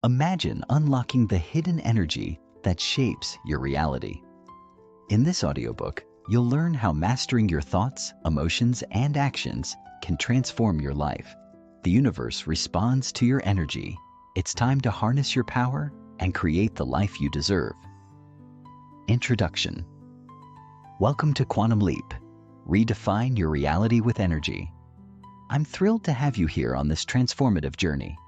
Imagine unlocking the hidden energy that shapes your reality. In this audiobook, you'll learn how mastering your thoughts, emotions, and actions can transform your life. The universe responds to your energy. It's time to harness your power and create the life you deserve. Introduction. Welcome to Quantum Leap. Redefine your reality with energy. I'm thrilled to have you here on this transformative journey.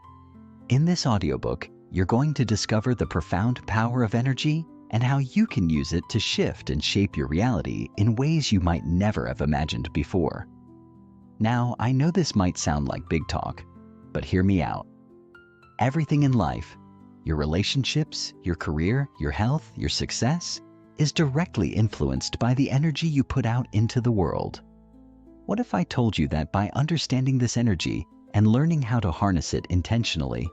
In this audiobook, you're going to discover the profound power of energy and how you can use it to shift and shape your reality in ways you might never have imagined before. Now, I know this might sound like big talk, but hear me out. Everything in life, your relationships, your career, your health, your success, is directly influenced by the energy you put out into the world. What if I told you that by understanding this energy and learning how to harness it intentionally,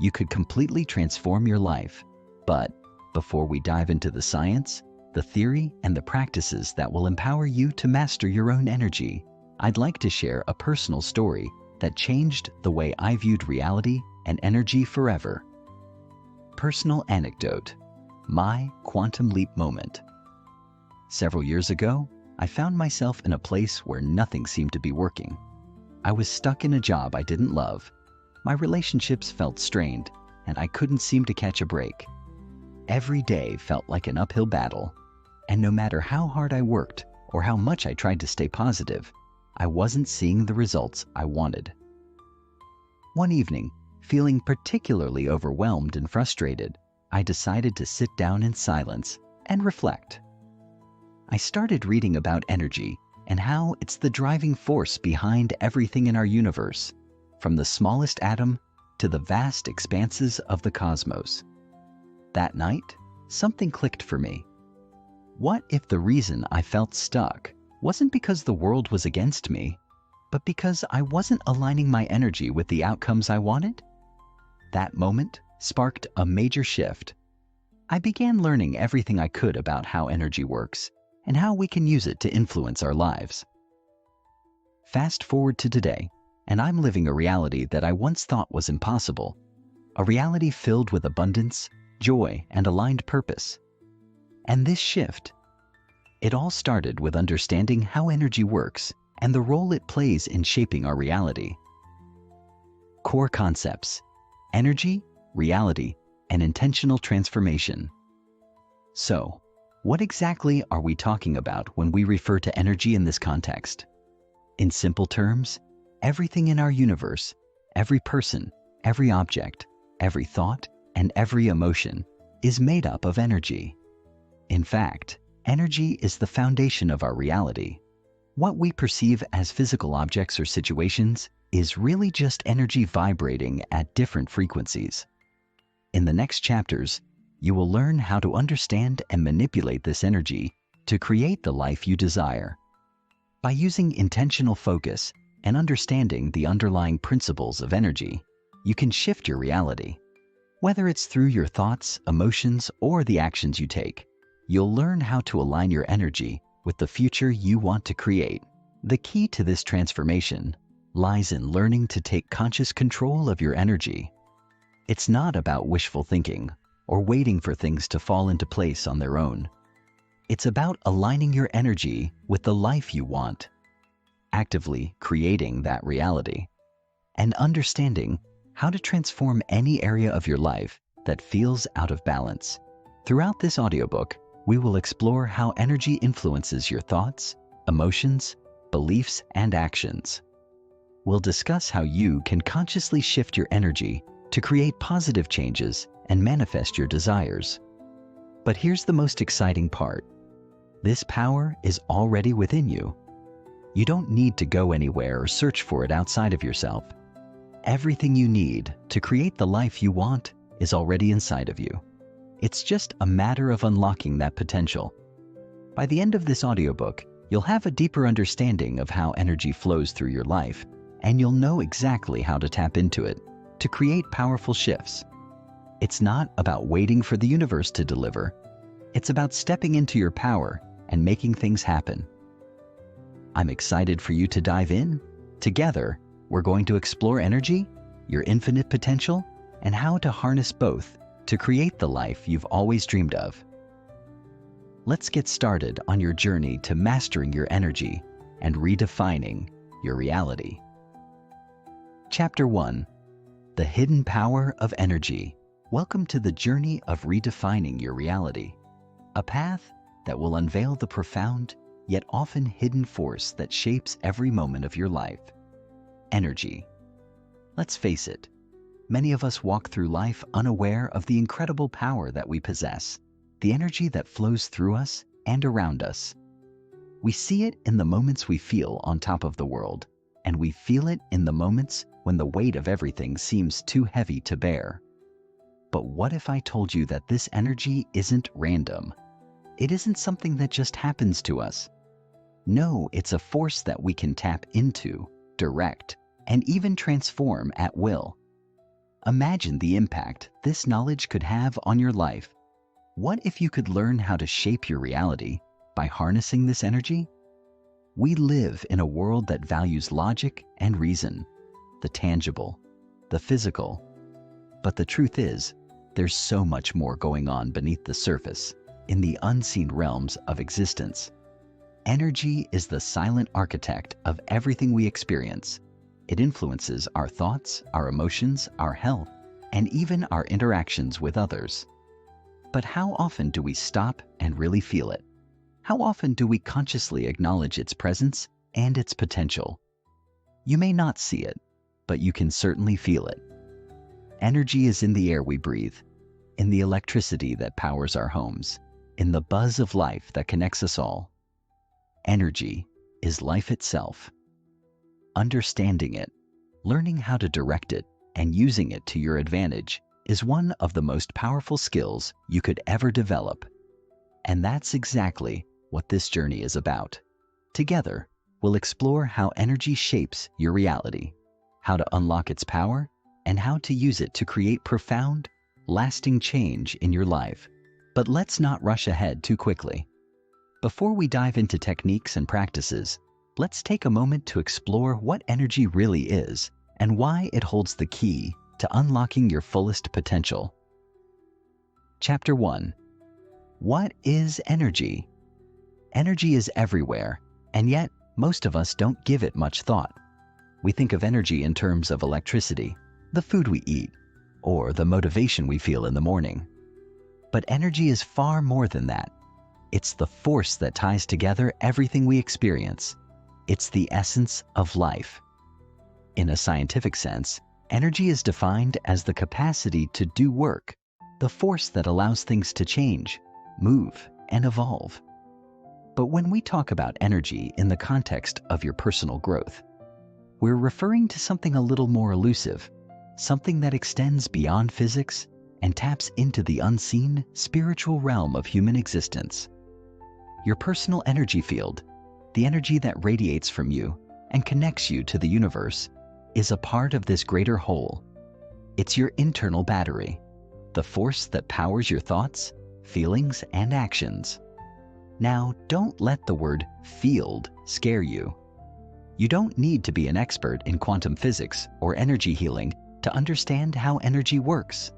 you could completely transform your life? But before we dive into the science, the theory, and the practices that will empower you to master your own energy, I'd like to share a personal story that changed the way I viewed reality and energy forever. Personal anecdote: my quantum leap moment. Several years ago, I found myself in a place where nothing seemed to be working. I was stuck in a job I didn't love. My relationships felt strained, and I couldn't seem to catch a break. Every day felt like an uphill battle, and no matter how hard I worked or how much I tried to stay positive, I wasn't seeing the results I wanted. One evening, feeling particularly overwhelmed and frustrated, I decided to sit down in silence and reflect. I started reading about energy and how it's the driving force behind everything in our universe, from the smallest atom to the vast expanses of the cosmos. That night, something clicked for me. What if the reason I felt stuck wasn't because the world was against me, but because I wasn't aligning my energy with the outcomes I wanted? That moment sparked a major shift. I began learning everything I could about how energy works and how we can use it to influence our lives. Fast forward to today, and I'm living a reality that I once thought was impossible, a reality filled with abundance, joy, and aligned purpose. And this shift, it all started with understanding how energy works and the role it plays in shaping our reality. Core concepts: energy, reality, and intentional transformation. So, what exactly are we talking about when we refer to energy in this context? In simple terms, everything in our universe, every person, every object, every thought, and every emotion is made up of energy. In fact, energy is the foundation of our reality. What we perceive as physical objects or situations is really just energy vibrating at different frequencies. In the next chapters, you will learn how to understand and manipulate this energy to create the life you desire. By using intentional focus and understanding the underlying principles of energy, you can shift your reality. Whether it's through your thoughts, emotions, or the actions you take, you'll learn how to align your energy with the future you want to create. The key to this transformation lies in learning to take conscious control of your energy. It's not about wishful thinking or waiting for things to fall into place on their own. It's about aligning your energy with the life you want, actively creating that reality, and understanding how to transform any area of your life that feels out of balance. Throughout this audiobook, we will explore how energy influences your thoughts, emotions, beliefs, and actions. We'll discuss how you can consciously shift your energy to create positive changes and manifest your desires. But here's the most exciting part. This power is already within you. You don't need to go anywhere or search for it outside of yourself. Everything you need to create the life you want is already inside of you. It's just a matter of unlocking that potential. By the end of this audiobook, you'll have a deeper understanding of how energy flows through your life, and you'll know exactly how to tap into it to create powerful shifts. It's not about waiting for the universe to deliver. It's about stepping into your power and making things happen. I'm excited for you to dive in. Together, we're going to explore energy, your infinite potential, and how to harness both to create the life you've always dreamed of. Let's get started on your journey to mastering your energy and redefining your reality. Chapter 1: The Hidden Power of Energy. Welcome to the journey of redefining your reality, a path that will unveil the profound yet often hidden force that shapes every moment of your life. Energy. Let's face it, many of us walk through life unaware of the incredible power that we possess, the energy that flows through us and around us. We see it in the moments we feel on top of the world, and we feel it in the moments when the weight of everything seems too heavy to bear. But what if I told you that this energy isn't random? It isn't something that just happens to us. No, it's a force that we can tap into, direct, and even transform at will. Imagine the impact this knowledge could have on your life. What if you could learn how to shape your reality by harnessing this energy? We live in a world that values logic and reason, the tangible, the physical. But the truth is, there's so much more going on beneath the surface, in the unseen realms of existence. Energy is the silent architect of everything we experience. It influences our thoughts, our emotions, our health, and even our interactions with others. But how often do we stop and really feel it? How often do we consciously acknowledge its presence and its potential? You may not see it, but you can certainly feel it. Energy is in the air we breathe, in the electricity that powers our homes, in the buzz of life that connects us all. Energy is life itself. Understanding it, learning how to direct it, and using it to your advantage is one of the most powerful skills you could ever develop. And that's exactly what this journey is about. Together, we'll explore how energy shapes your reality, how to unlock its power, and how to use it to create profound, lasting change in your life. But let's not rush ahead too quickly. Before we dive into techniques and practices, let's take a moment to explore what energy really is and why it holds the key to unlocking your fullest potential. Chapter 1: What is energy? Energy is everywhere, and yet most of us don't give it much thought. We think of energy in terms of electricity, the food we eat, or the motivation we feel in the morning. But energy is far more than that. It's the force that ties together everything we experience. It's the essence of life. In a scientific sense, energy is defined as the capacity to do work, the force that allows things to change, move, and evolve. But when we talk about energy in the context of your personal growth, we're referring to something a little more elusive, something that extends beyond physics and taps into the unseen, spiritual realm of human existence. Your personal energy field, the energy that radiates from you and connects you to the universe, is a part of this greater whole. It's your internal battery, the force that powers your thoughts, feelings, and actions. Now, don't let the word field scare you. You don't need to be an expert in quantum physics or energy healing to understand how energy works.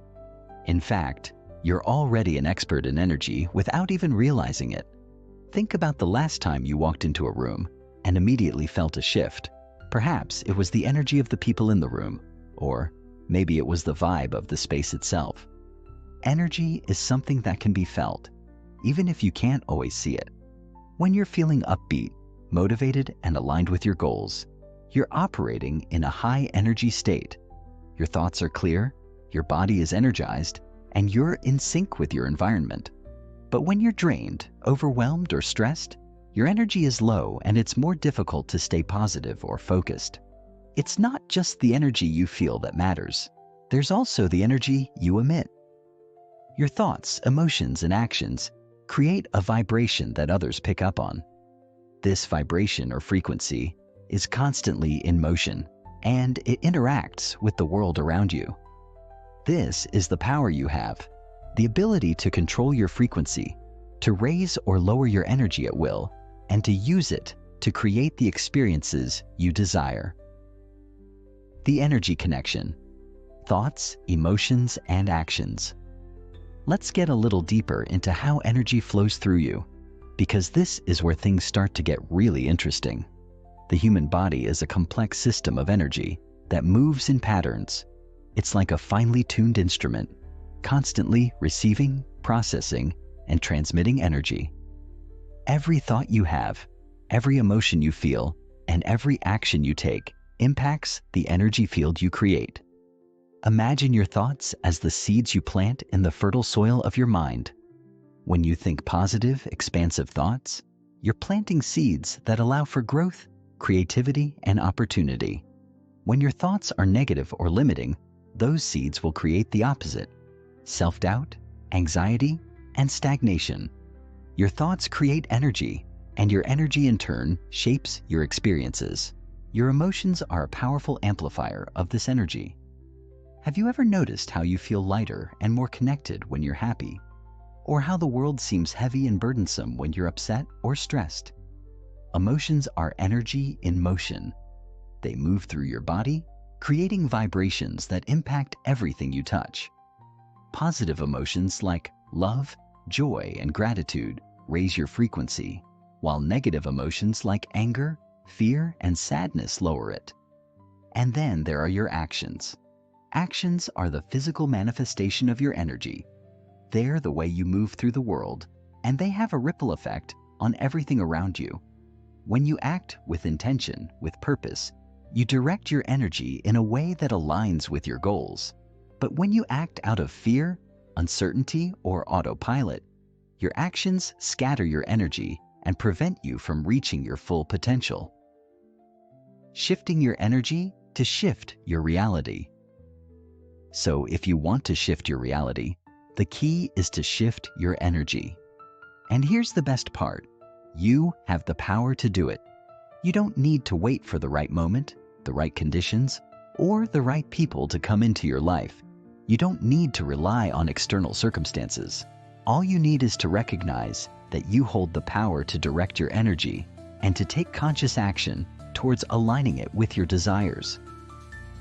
In fact, you're already an expert in energy without even realizing it. Think about the last time you walked into a room and immediately felt a shift. Perhaps it was the energy of the people in the room, or maybe it was the vibe of the space itself. Energy is something that can be felt, even if you can't always see it. When you're feeling upbeat, motivated, and aligned with your goals, you're operating in a high energy state. Your thoughts are clear, your body is energized, and you're in sync with your environment. But when you're drained, overwhelmed, or stressed, your energy is low and it's more difficult to stay positive or focused. It's not just the energy you feel that matters. There's also the energy you emit. Your thoughts, emotions, and actions create a vibration that others pick up on. This vibration or frequency is constantly in motion, and it interacts with the world around you. This is the power you have, the ability to control your frequency, to raise or lower your energy at will, and to use it to create the experiences you desire. The energy connection. thoughts, emotions, and actions. Let's get a little deeper into how energy flows through you, because this is where things start to get really interesting. The human body is a complex system of energy that moves in patterns. It's like a finely tuned instrument, constantly receiving, processing, and transmitting energy. Every thought you have, every emotion you feel, and every action you take impacts the energy field you create. Imagine your thoughts as the seeds you plant in the fertile soil of your mind. When you think positive, expansive thoughts, you're planting seeds that allow for growth, creativity, and opportunity. When your thoughts are negative or limiting, those seeds will create the opposite: self-doubt, anxiety, and stagnation. Your thoughts create energy, and your energy in turn shapes your experiences. Your emotions are a powerful amplifier of this energy. Have you ever noticed how you feel lighter and more connected when you're happy? Or how the world seems heavy and burdensome when you're upset or stressed? Emotions are energy in motion. They move through your body, creating vibrations that impact everything you touch. Positive emotions like love, joy, and gratitude raise your frequency, while negative emotions like anger, fear, and sadness lower it. And then there are your actions. Actions are the physical manifestation of your energy. They're the way you move through the world, and they have a ripple effect on everything around you. When you act with intention, with purpose, you direct your energy in a way that aligns with your goals. But when you act out of fear, uncertainty, or autopilot, your actions scatter your energy and prevent you from reaching your full potential. Shifting your energy to shift your reality. So if you want to shift your reality, the key is to shift your energy. And here's the best part: you have the power to do it. You don't need to wait for the right moment, the right conditions, or the right people to come into your life. You don't need to rely on external circumstances. All you need is to recognize that you hold the power to direct your energy and to take conscious action towards aligning it with your desires.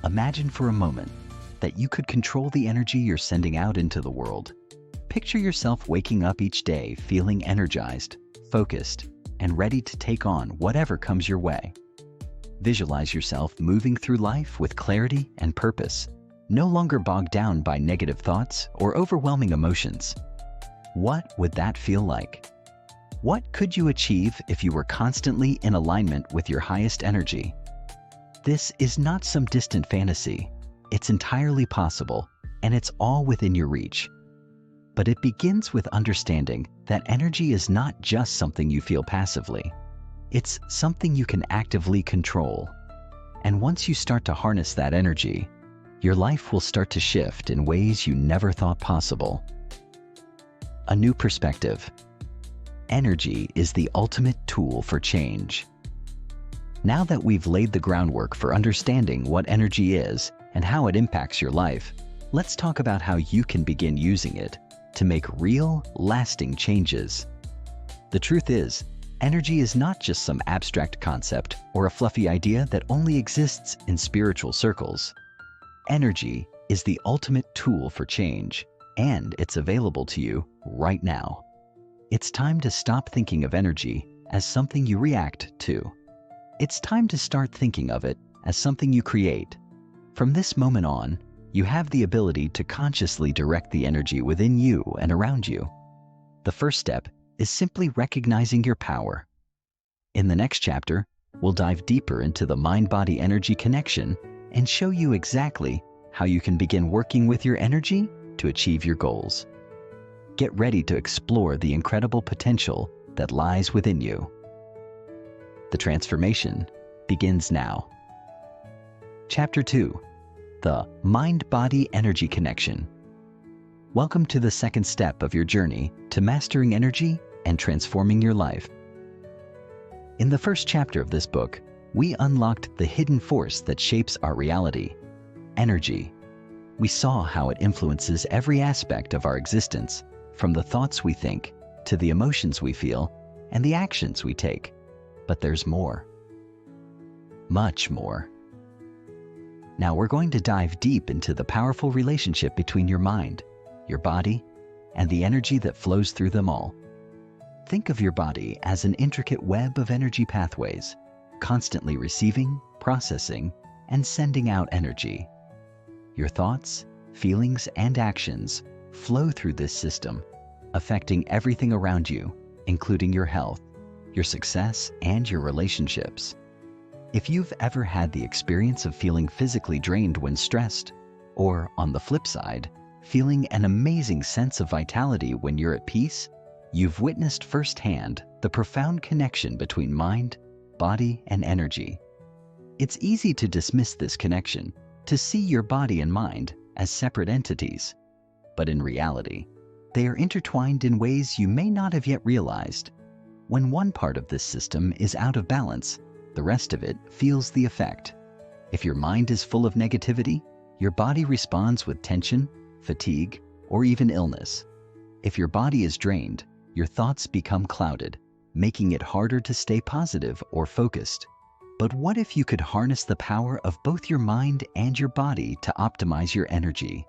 Imagine for a moment that you could control the energy you're sending out into the world. Picture yourself waking up each day feeling energized, focused, and ready to take on whatever comes your way. Visualize yourself moving through life with clarity and purpose, no longer bogged down by negative thoughts or overwhelming emotions. What would that feel like? What could you achieve if you were constantly in alignment with your highest energy? This is not some distant fantasy. It's entirely possible, and it's all within your reach. But it begins with understanding that energy is not just something you feel passively. It's something you can actively control. And once you start to harness that energy, your life will start to shift in ways you never thought possible. A new perspective. Energy is the ultimate tool for change. Now that we've laid the groundwork for understanding what energy is and how it impacts your life, let's talk about how you can begin using it to make real, lasting changes. The truth is, energy is not just some abstract concept or a fluffy idea that only exists in spiritual circles. Energy is the ultimate tool for change, and it's available to you right now. It's time to stop thinking of energy as something you react to. It's time to start thinking of it as something you create. From this moment on, you have the ability to consciously direct the energy within you and around you. The first step is simply recognizing your power. In the next chapter, we'll dive deeper into the mind-body energy connection and show you exactly how you can begin working with your energy to achieve your goals. Get ready to explore the incredible potential that lies within you. The transformation begins now. Chapter 2. The Mind-Body Energy Connection. Welcome to the second step of your journey to mastering energy and transforming your life. In the first chapter of this book, we unlocked the hidden force that shapes our reality, energy. We saw how it influences every aspect of our existence, from the thoughts we think to the emotions we feel and the actions we take. But there's more. Much more. Now we're going to dive deep into the powerful relationship between your mind, your body, and the energy that flows through them all. Think of your body as an intricate web of energy pathways, constantly receiving, processing, and sending out energy. Your thoughts, feelings, and actions flow through this system, affecting everything around you, including your health, your success, and your relationships. If you've ever had the experience of feeling physically drained when stressed, or on the flip side, feeling an amazing sense of vitality when you're at peace, you've witnessed firsthand the profound connection between mind, body, and energy. It's easy to dismiss this connection, to see your body and mind as separate entities. But in reality, they are intertwined in ways you may not have yet realized. When one part of this system is out of balance, the rest of it feels the effect. If your mind is full of negativity, your body responds with tension, fatigue, or even illness. If your body is drained, your thoughts become clouded, making it harder to stay positive or focused. But what if you could harness the power of both your mind and your body to optimize your energy?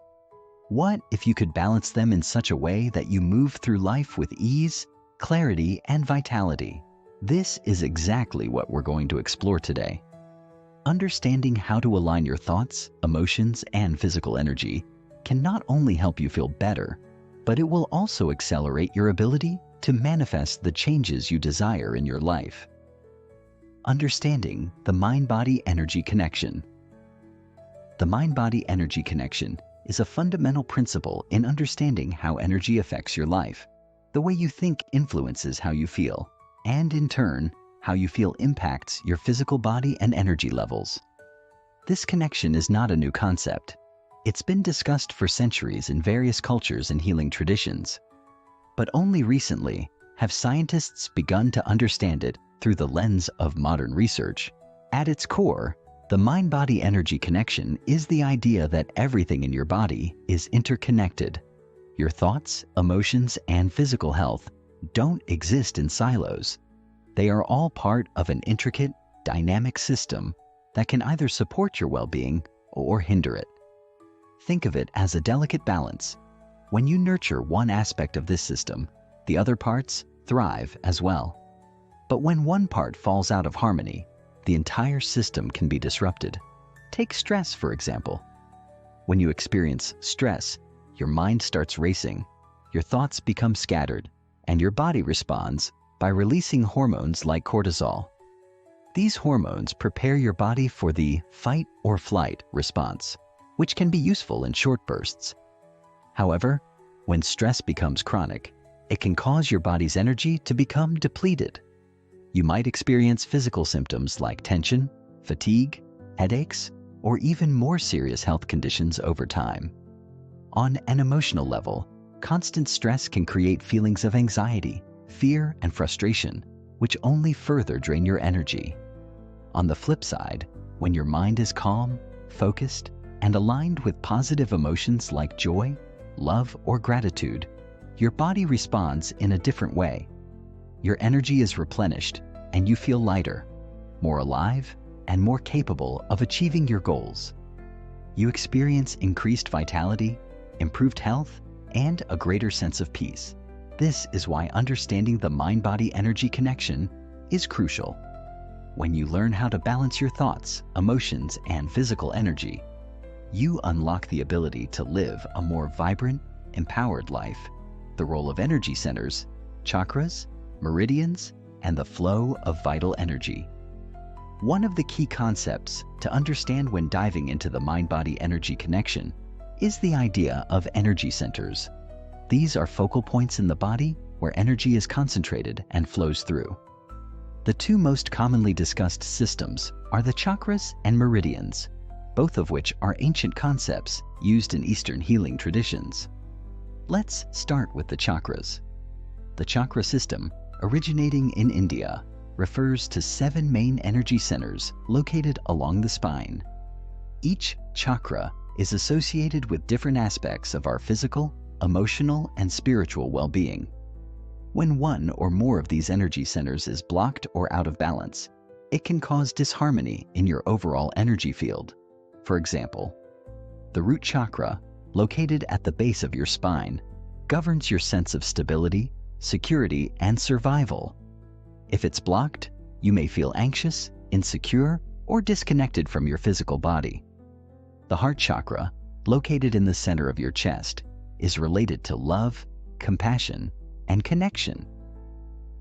What if you could balance them in such a way that you move through life with ease, clarity, and vitality? This is exactly what we're going to explore today. Understanding how to align your thoughts, emotions, and physical energy can not only help you feel better, but it will also accelerate your ability to manifest the changes you desire in your life. Understanding the mind-body energy connection. The mind-body energy connection is a fundamental principle in understanding how energy affects your life. The way you think influences how you feel, and in turn, how you feel impacts your physical body and energy levels. This connection is not a new concept. It's been discussed for centuries in various cultures and healing traditions. But only recently have scientists begun to understand it through the lens of modern research. At its core, the mind-body energy connection is the idea that everything in your body is interconnected. Your thoughts, emotions, and physical health don't exist in silos. They are all part of an intricate, dynamic system that can either support your well-being or hinder it. Think of it as a delicate balance. When you nurture one aspect of this system, the other parts thrive as well. But when one part falls out of harmony, the entire system can be disrupted. Take stress, for example. When you experience stress, your mind starts racing, your thoughts become scattered, and your body responds by releasing hormones like cortisol. These hormones prepare your body for the fight or flight response, which can be useful in short bursts. However, when stress becomes chronic, it can cause your body's energy to become depleted. You might experience physical symptoms like tension, fatigue, headaches, or even more serious health conditions over time. On an emotional level, constant stress can create feelings of anxiety, fear, and frustration, which only further drain your energy. On the flip side, when your mind is calm, focused, and aligned with positive emotions like joy, love, or gratitude, your body responds in a different way. Your energy is replenished, and you feel lighter, more alive, and more capable of achieving your goals. You experience increased vitality, improved health, and a greater sense of peace. This is why understanding the mind-body energy connection is crucial. When you learn how to balance your thoughts, emotions, and physical energy, you unlock the ability to live a more vibrant, empowered life. The role of energy centers, chakras, meridians, and the flow of vital energy. One of the key concepts to understand when diving into the mind-body energy connection is the idea of energy centers. These are focal points in the body where energy is concentrated and flows through. The two most commonly discussed systems are the chakras and meridians, both of which are ancient concepts used in Eastern healing traditions. Let's start with the chakras. The chakra system, originating in India, refers to 7 main energy centers located along the spine. Each chakra is associated with different aspects of our physical, emotional, and spiritual well-being. When one or more of these energy centers is blocked or out of balance, it can cause disharmony in your overall energy field. For example, the root chakra, located at the base of your spine, governs your sense of stability, security, and survival. If it's blocked, you may feel anxious, insecure, or disconnected from your physical body. The heart chakra, located in the center of your chest, is related to love, compassion, and connection.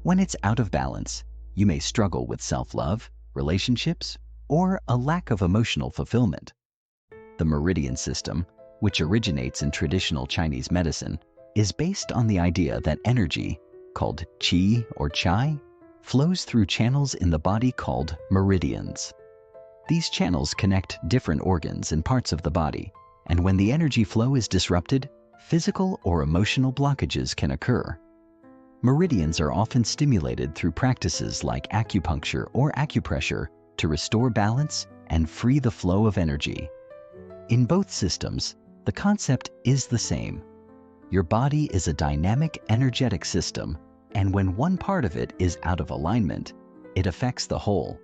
When it's out of balance, you may struggle with self-love, relationships, or a lack of emotional fulfillment. The meridian system, which originates in traditional Chinese medicine, is based on the idea that energy, called qi or chai, flows through channels in the body called meridians. These channels connect different organs and parts of the body, and when the energy flow is disrupted, physical or emotional blockages can occur. Meridians are often stimulated through practices like acupuncture or acupressure to restore balance and free the flow of energy. In both systems, the concept is the same. Your body is a dynamic, energetic system, and when one part of it is out of alignment, it affects the whole.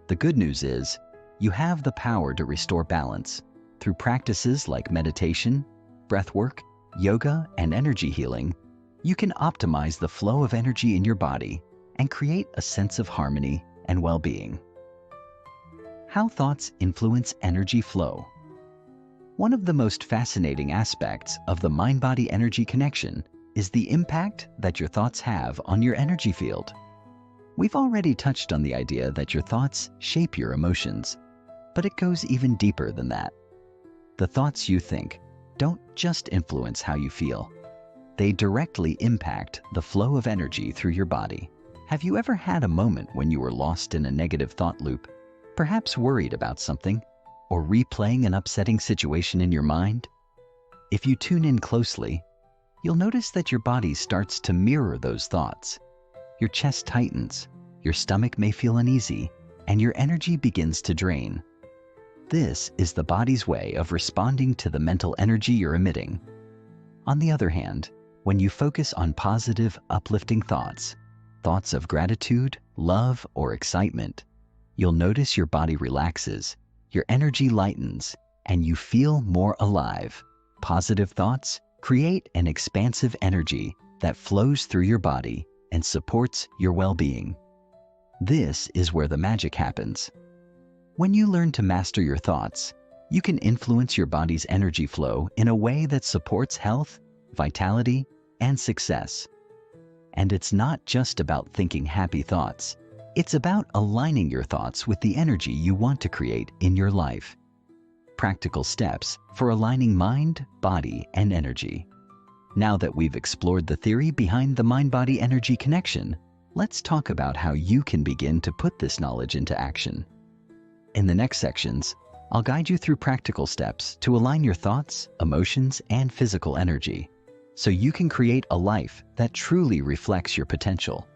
The good news is, you have the power to restore balance through practices like meditation, breathwork, yoga, and energy healing. You can optimize the flow of energy in your body and create a sense of harmony and well-being. How thoughts influence energy flow. One of the most fascinating aspects of the mind-body energy connection is the impact that your thoughts have on your energy field. We've already touched on the idea that your thoughts shape your emotions, but it goes even deeper than that. The thoughts you think don't just influence how you feel. They directly impact the flow of energy through your body. Have you ever had a moment when you were lost in a negative thought loop, perhaps worried about something, or replaying an upsetting situation in your mind? If you tune in closely, you'll notice that your body starts to mirror those thoughts. Your chest tightens, your stomach may feel uneasy, and your energy begins to drain. This is the body's way of responding to the mental energy you're emitting. On the other hand, when you focus on positive, uplifting thoughts, thoughts of gratitude, love, or excitement, you'll notice your body relaxes, your energy lightens, and you feel more alive. Positive thoughts create an expansive energy that flows through your body and supports your well-being. This is where the magic happens. When you learn to master your thoughts, you can influence your body's energy flow in a way that supports health, vitality, and success. And it's not just about thinking happy thoughts. It's about aligning your thoughts with the energy you want to create in your life. Practical steps for aligning mind, body, and energy. Now that we've explored the theory behind the mind-body energy connection, let's talk about how you can begin to put this knowledge into action. In the next sections, I'll guide you through practical steps to align your thoughts, emotions, and physical energy, so you can create a life that truly reflects your potential.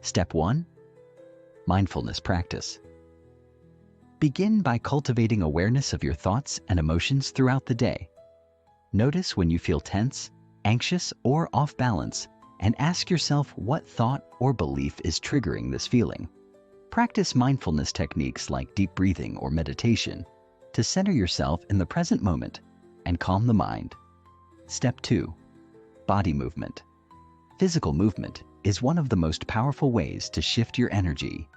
Step 1. Mindfulness practice. Begin by cultivating awareness of your thoughts and emotions throughout the day. Notice when you feel tense, anxious, or off balance, and ask yourself what thought or belief is triggering this feeling. Practice mindfulness techniques like deep breathing or meditation to center yourself in the present moment and calm the mind. Step 2. Body movement. Physical movement is one of the most powerful ways to shift your energy.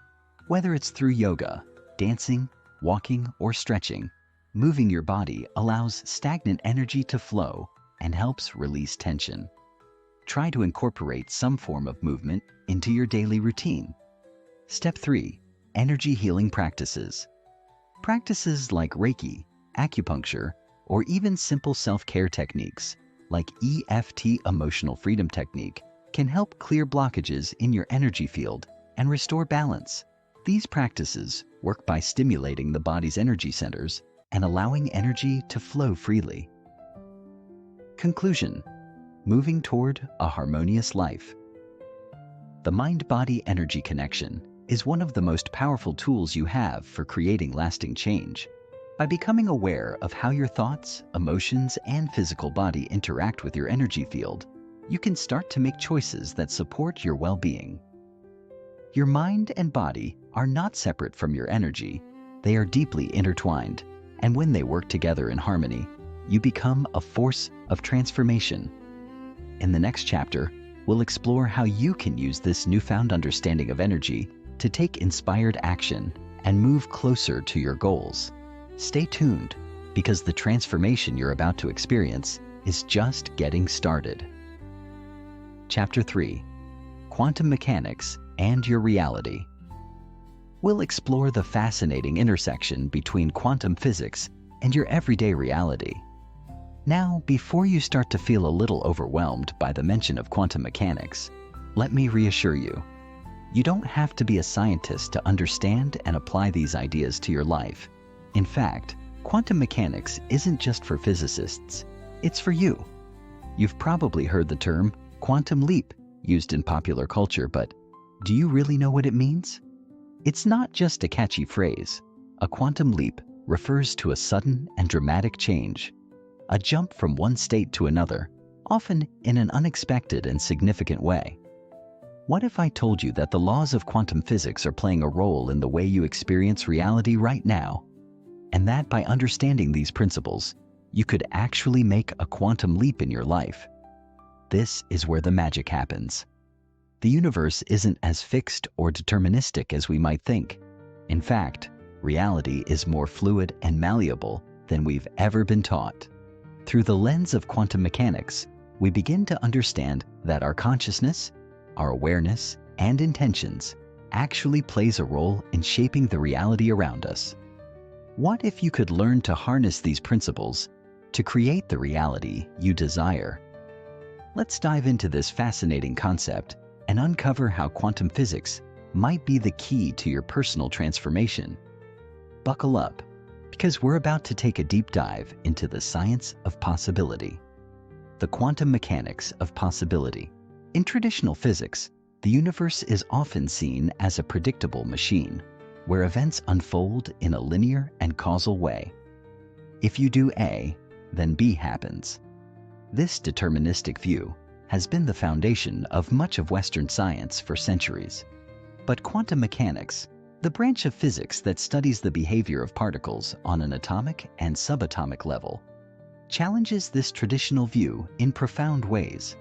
Whether it's through yoga, dancing, walking, or stretching, moving your body allows stagnant energy to flow and helps release tension. Try to incorporate some form of movement into your daily routine. Step 3. Energy healing practices. Practices like Reiki, acupuncture, or even simple self-care techniques like EFT emotional freedom technique can help clear blockages in your energy field and restore balance. These practices work by stimulating the body's energy centers and allowing energy to flow freely. Conclusion: moving toward a harmonious life. The mind-body energy connection is one of the most powerful tools you have for creating lasting change. By becoming aware of how your thoughts, emotions, and physical body interact with your energy field, you can start to make choices that support your well-being. Your mind and body are not separate from your energy. They are deeply intertwined. and when they work together in harmony, you become a force of transformation. In the next chapter, we'll explore how you can use this newfound understanding of energy to take inspired action and move closer to your goals. Stay tuned, because the transformation you're about to experience is just getting started. Chapter 3: Quantum Mechanics and Your Reality. We'll explore the fascinating intersection between quantum physics and your everyday reality. Now, before you start to feel a little overwhelmed by the mention of quantum mechanics, let me reassure you, you don't have to be a scientist to understand and apply these ideas to your life. In fact, quantum mechanics isn't just for physicists, it's for you. You've probably heard the term quantum leap used in popular culture, but do you really know what it means? It's not just a catchy phrase. A quantum leap refers to a sudden and dramatic change, a jump from one state to another, often in an unexpected and significant way. What if I told you that the laws of quantum physics are playing a role in the way you experience reality right now, and that by understanding these principles, you could actually make a quantum leap in your life? This is where the magic happens. The universe isn't as fixed or deterministic as we might think. In fact, reality is more fluid and malleable than we've ever been taught. Through the lens of quantum mechanics, we begin to understand that our consciousness, our awareness, and intentions actually plays a role in shaping the reality around us. What if you could learn to harness these principles to create the reality you desire? Let's dive into this fascinating concept and uncover how quantum physics might be the key to your personal transformation. Buckle up, because we're about to take a deep dive into the science of possibility. The quantum mechanics of possibility. In traditional physics, the universe is often seen as a predictable machine, where events unfold in a linear and causal way. If you do A, then B happens. This deterministic view has been the foundation of much of Western science for centuries. But quantum mechanics, the branch of physics that studies the behavior of particles on an atomic and subatomic level, challenges this traditional view in profound ways.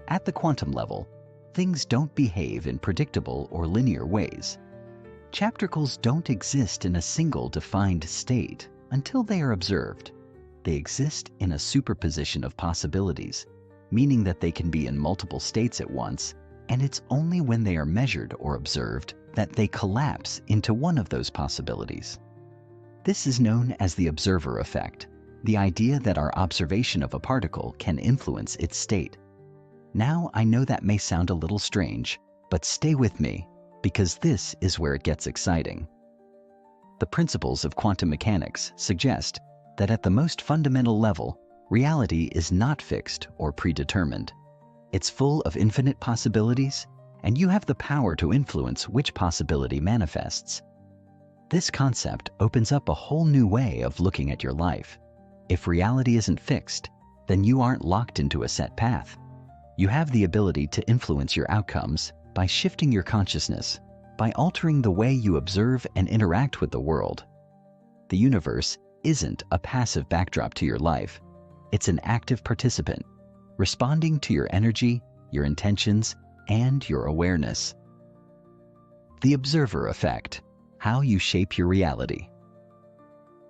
At the quantum level, things don't behave in predictable or linear ways. Particles don't exist in a single defined state until they are observed. They exist in a superposition of possibilities, meaning that they can be in multiple states at once, and it's only when they are measured or observed that they collapse into one of those possibilities. This is known as the observer effect, the idea that our observation of a particle can influence its state. Now, I know that may sound a little strange, but stay with me, because this is where it gets exciting. The principles of quantum mechanics suggest that at the most fundamental level, reality is not fixed or predetermined. It's full of infinite possibilities, and you have the power to influence which possibility manifests. This concept opens up a whole new way of looking at your life. If reality isn't fixed, then you aren't locked into a set path. You have the ability to influence your outcomes by shifting your consciousness, by altering the way you observe and interact with the world. The universe isn't a passive backdrop to your life. It's an active participant, responding to your energy, your intentions, and your awareness. The observer effect, how you shape your reality.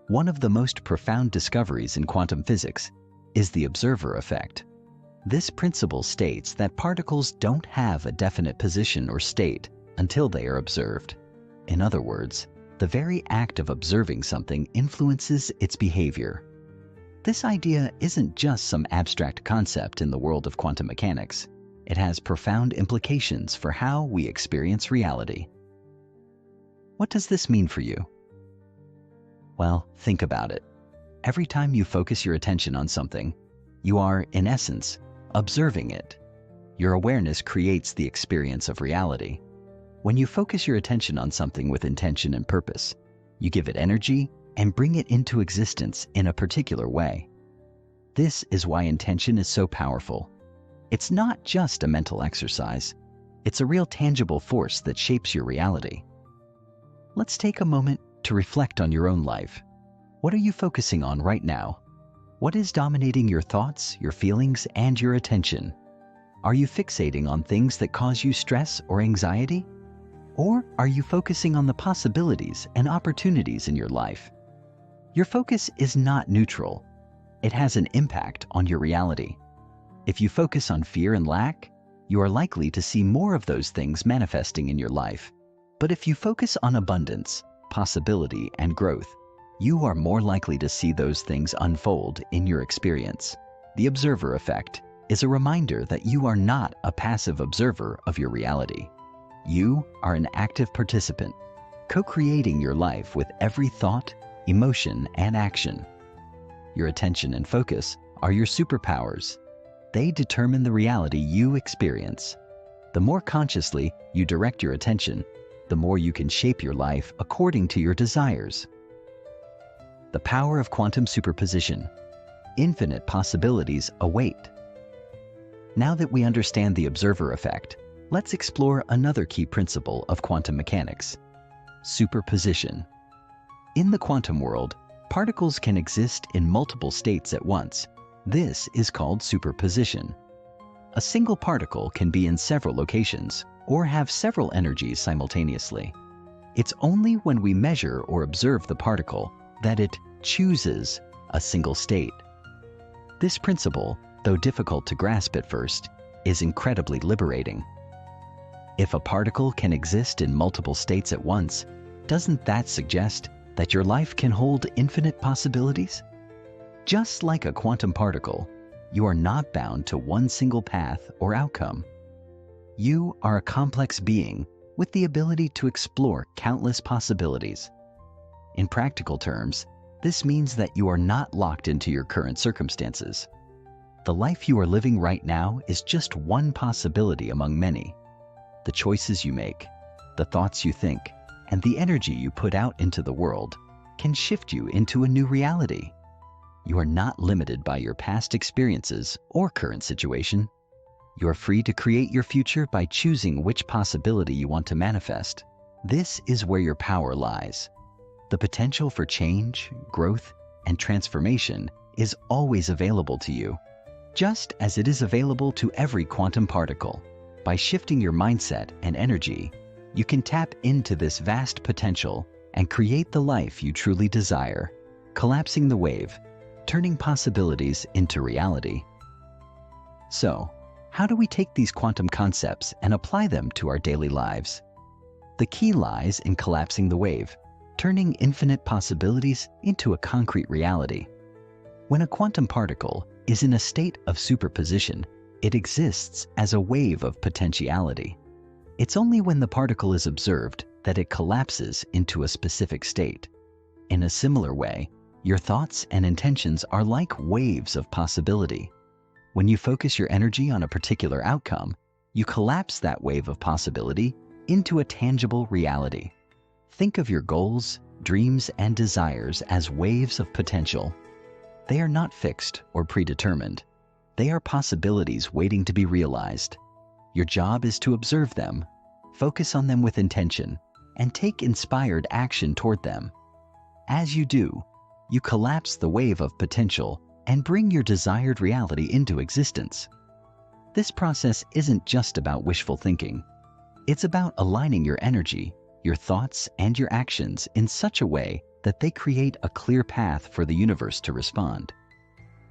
One of the most profound discoveries in quantum physics is the observer effect. This principle states that particles don't have a definite position or state until they are observed. In other words, the very act of observing something influences its behavior. This idea isn't just some abstract concept in the world of quantum mechanics. It has profound implications for how we experience reality. What does this mean for you? Well, think about it. Every time you focus your attention on something, you are, in essence, observing it. Your awareness creates the experience of reality. When you focus your attention on something with intention and purpose, you give it energy and bring it into existence in a particular way. This is why intention is so powerful. It's not just a mental exercise. It's a real tangible force that shapes your reality. Let's take a moment to reflect on your own life. What are you focusing on right now? What is dominating your thoughts, your feelings, and your attention? Are you fixating on things that cause you stress or anxiety? Or are you focusing on the possibilities and opportunities in your life? Your focus is not neutral. It has an impact on your reality. If you focus on fear and lack, you are likely to see more of those things manifesting in your life. But if you focus on abundance, possibility, and growth, you are more likely to see those things unfold in your experience. The observer effect is a reminder that you are not a passive observer of your reality. You are an active participant, co-creating your life with every thought, emotion, and action. Your attention and focus are your superpowers. They determine the reality you experience. The more consciously you direct your attention, the more you can shape your life according to your desires. The power of quantum superposition. Infinite possibilities await. Now that we understand the observer effect, let's explore another key principle of quantum mechanics: superposition. In the quantum world, particles can exist in multiple states at once. This is called superposition. A single particle can be in several locations or have several energies simultaneously. It's only when we measure or observe the particle that it chooses a single state. This principle, though difficult to grasp at first, is incredibly liberating. If a particle can exist in multiple states at once, doesn't that suggest that your life can hold infinite possibilities? Just like a quantum particle, you are not bound to one single path or outcome. You are a complex being with the ability to explore countless possibilities. In practical terms, this means that you are not locked into your current circumstances. The life you are living right now is just one possibility among many. The choices you make, the thoughts you think, and the energy you put out into the world can shift you into a new reality. You are not limited by your past experiences or current situation. You are free to create your future by choosing which possibility you want to manifest. This is where your power lies. The potential for change, growth, and transformation is always available to you, just as it is available to every quantum particle. By shifting your mindset and energy, you can tap into this vast potential and create the life you truly desire, collapsing the wave, turning possibilities into reality. So, how do we take these quantum concepts and apply them to our daily lives? The key lies in collapsing the wave, turning infinite possibilities into a concrete reality. When a quantum particle is in a state of superposition, it exists as a wave of potentiality. It's only when the particle is observed that it collapses into a specific state. In a similar way, your thoughts and intentions are like waves of possibility. When you focus your energy on a particular outcome, you collapse that wave of possibility into a tangible reality. Think of your goals, dreams, and desires as waves of potential. They are not fixed or predetermined. They are possibilities waiting to be realized. Your job is to observe them, focus on them with intention, and take inspired action toward them. As you do, you collapse the wave of potential and bring your desired reality into existence. This process isn't just about wishful thinking. It's about aligning your energy, your thoughts, and your actions in such a way that they create a clear path for the universe to respond.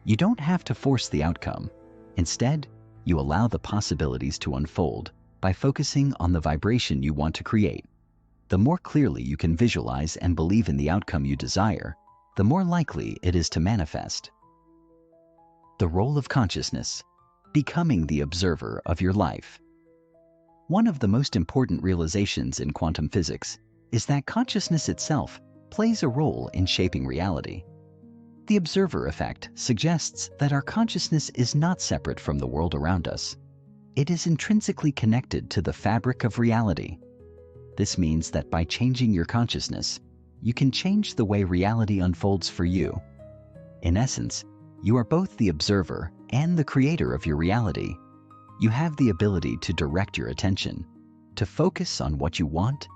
You don't have to force the outcome. Instead, you allow the possibilities to unfold by focusing on the vibration you want to create. The more clearly you can visualize and believe in the outcome you desire, the more likely it is to manifest. The role of consciousness, becoming the observer of your life. One of the most important realizations in quantum physics is that consciousness itself plays a role in shaping reality. The observer effect suggests that our consciousness is not separate from the world around us. It is intrinsically connected to the fabric of reality. This means that by changing your consciousness, you can change the way reality unfolds for you. In essence, you are both the observer and the creator of your reality. You have the ability to direct your attention, to focus on what you want,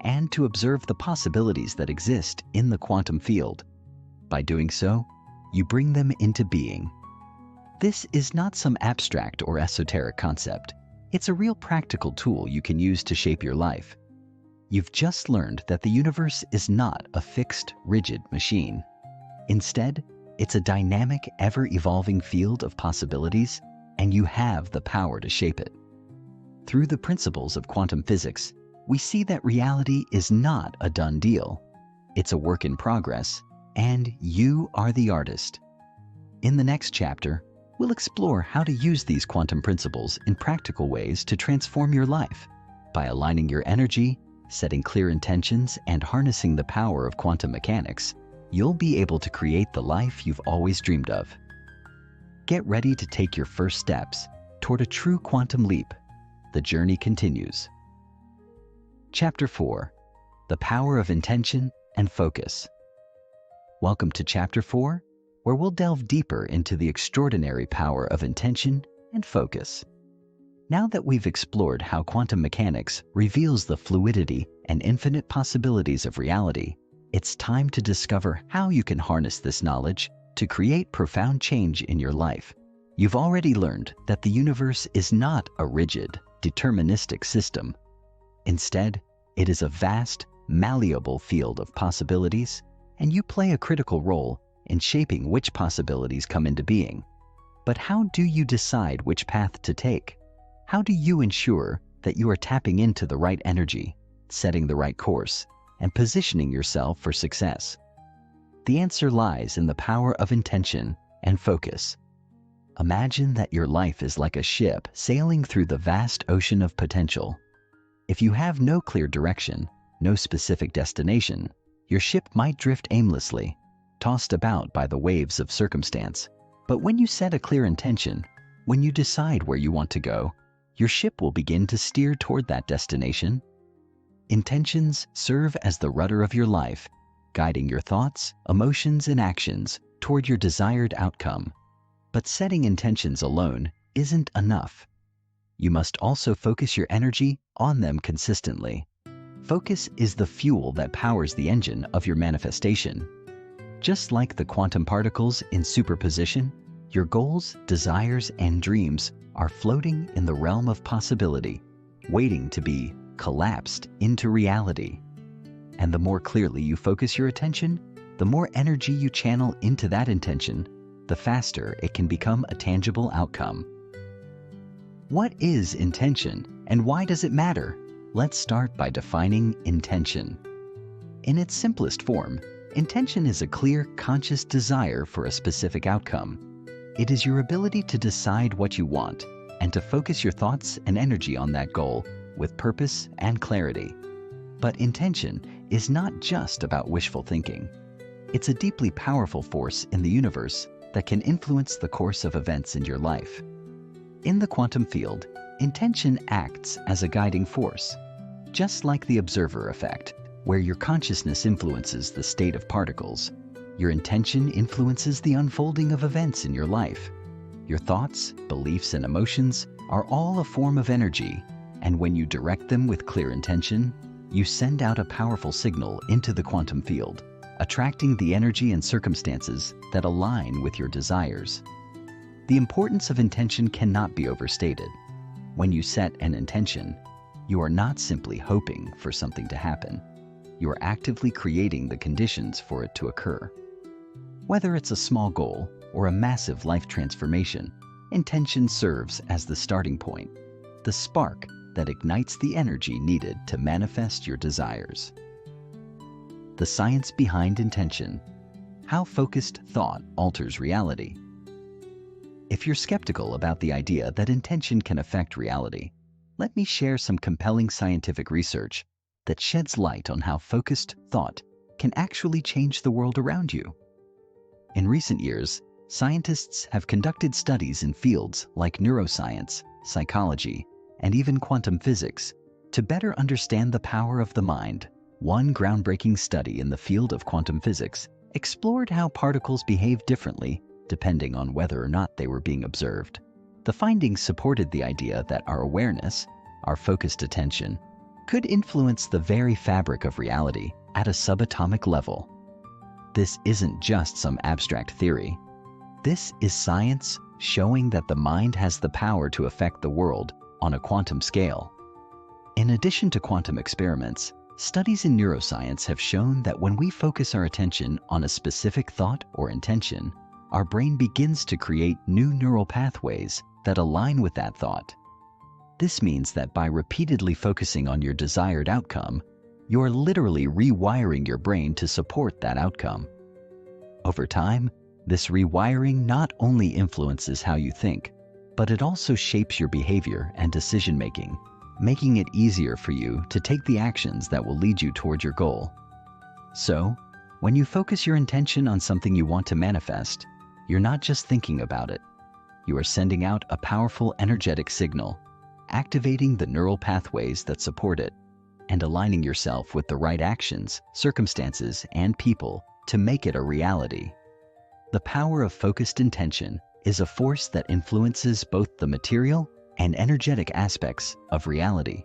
and to observe the possibilities that exist in the quantum field. By doing so, you bring them into being. This is not some abstract or esoteric concept. It's a real practical tool you can use to shape your life. You've just learned that the universe is not a fixed, rigid machine. Instead, it's a dynamic, ever-evolving field of possibilities, and you have the power to shape it. Through the principles of quantum physics, we see that reality is not a done deal. It's a work in progress, and you are the artist. In the next chapter, we'll explore how to use these quantum principles in practical ways to transform your life. By aligning your energy, setting clear intentions, and harnessing the power of quantum mechanics, you'll be able to create the life you've always dreamed of. Get ready to take your first steps toward a true quantum leap. The journey continues. Chapter 4: The Power of Intention and Focus. Welcome to Chapter 4, where we'll delve deeper into the extraordinary power of intention and focus. Now that we've explored how quantum mechanics reveals the fluidity and infinite possibilities of reality, it's time to discover how you can harness this knowledge to create profound change in your life. You've already learned that the universe is not a rigid, deterministic system. Instead, it is a vast, malleable field of possibilities, and you play a critical role in shaping which possibilities come into being. But how do you decide which path to take? How do you ensure that you are tapping into the right energy, setting the right course, and positioning yourself for success? The answer lies in the power of intention and focus. Imagine that your life is like a ship sailing through the vast ocean of potential. If you have no clear direction, no specific destination, your ship might drift aimlessly, tossed about by the waves of circumstance. But when you set a clear intention, when you decide where you want to go, your ship will begin to steer toward that destination. Intentions serve as the rudder of your life, guiding your thoughts, emotions, and actions toward your desired outcome. But setting intentions alone isn't enough. You must also focus your energy on them consistently. Focus is the fuel that powers the engine of your manifestation. Just like the quantum particles in superposition, your goals, desires, and dreams are floating in the realm of possibility, waiting to be collapsed into reality. And the more clearly you focus your attention, the more energy you channel into that intention, the faster it can become a tangible outcome. What is intention, and why does it matter? Let's start by defining intention. In its simplest form, intention is a clear, conscious desire for a specific outcome. It is your ability to decide what you want and to focus your thoughts and energy on that goal with purpose and clarity. But intention is not just about wishful thinking. It's a deeply powerful force in the universe that can influence the course of events in your life. In the quantum field, intention acts as a guiding force, just like the observer effect, where your consciousness influences the state of particles. Your intention influences the unfolding of events in your life. Your thoughts, beliefs, and emotions are all a form of energy, and when you direct them with clear intention, you send out a powerful signal into the quantum field, attracting the energy and circumstances that align with your desires. The importance of intention cannot be overstated. When you set an intention, you are not simply hoping for something to happen. You are actively creating the conditions for it to occur. Whether it's a small goal or a massive life transformation, intention serves as the starting point, the spark that ignites the energy needed to manifest your desires. The science behind intention: how focused thought alters reality. If you're skeptical about the idea that intention can affect reality, let me share some compelling scientific research that sheds light on how focused thought can actually change the world around you. In recent years, scientists have conducted studies in fields like neuroscience, psychology, and even quantum physics to better understand the power of the mind. One groundbreaking study in the field of quantum physics explored how particles behave differently depending on whether or not they were being observed. The findings supported the idea that our awareness, our focused attention, could influence the very fabric of reality at a subatomic level. this isn't just some abstract theory. This is science showing that the mind has the power to affect the world on a quantum scale. In addition to quantum experiments, studies in neuroscience have shown that when we focus our attention on a specific thought or intention, our brain begins to create new neural pathways that align with that thought. This means that by repeatedly focusing on your desired outcome, you're literally rewiring your brain to support that outcome. Over time, this rewiring not only influences how you think, but it also shapes your behavior and decision-making, making it easier for you to take the actions that will lead you toward your goal. So, when you focus your intention on something you want to manifest, you're not just thinking about it. You are sending out a powerful energetic signal, activating the neural pathways that support it, and aligning yourself with the right actions, circumstances, and people to make it a reality. The power of focused intention is a force that influences both the material and energetic aspects of reality.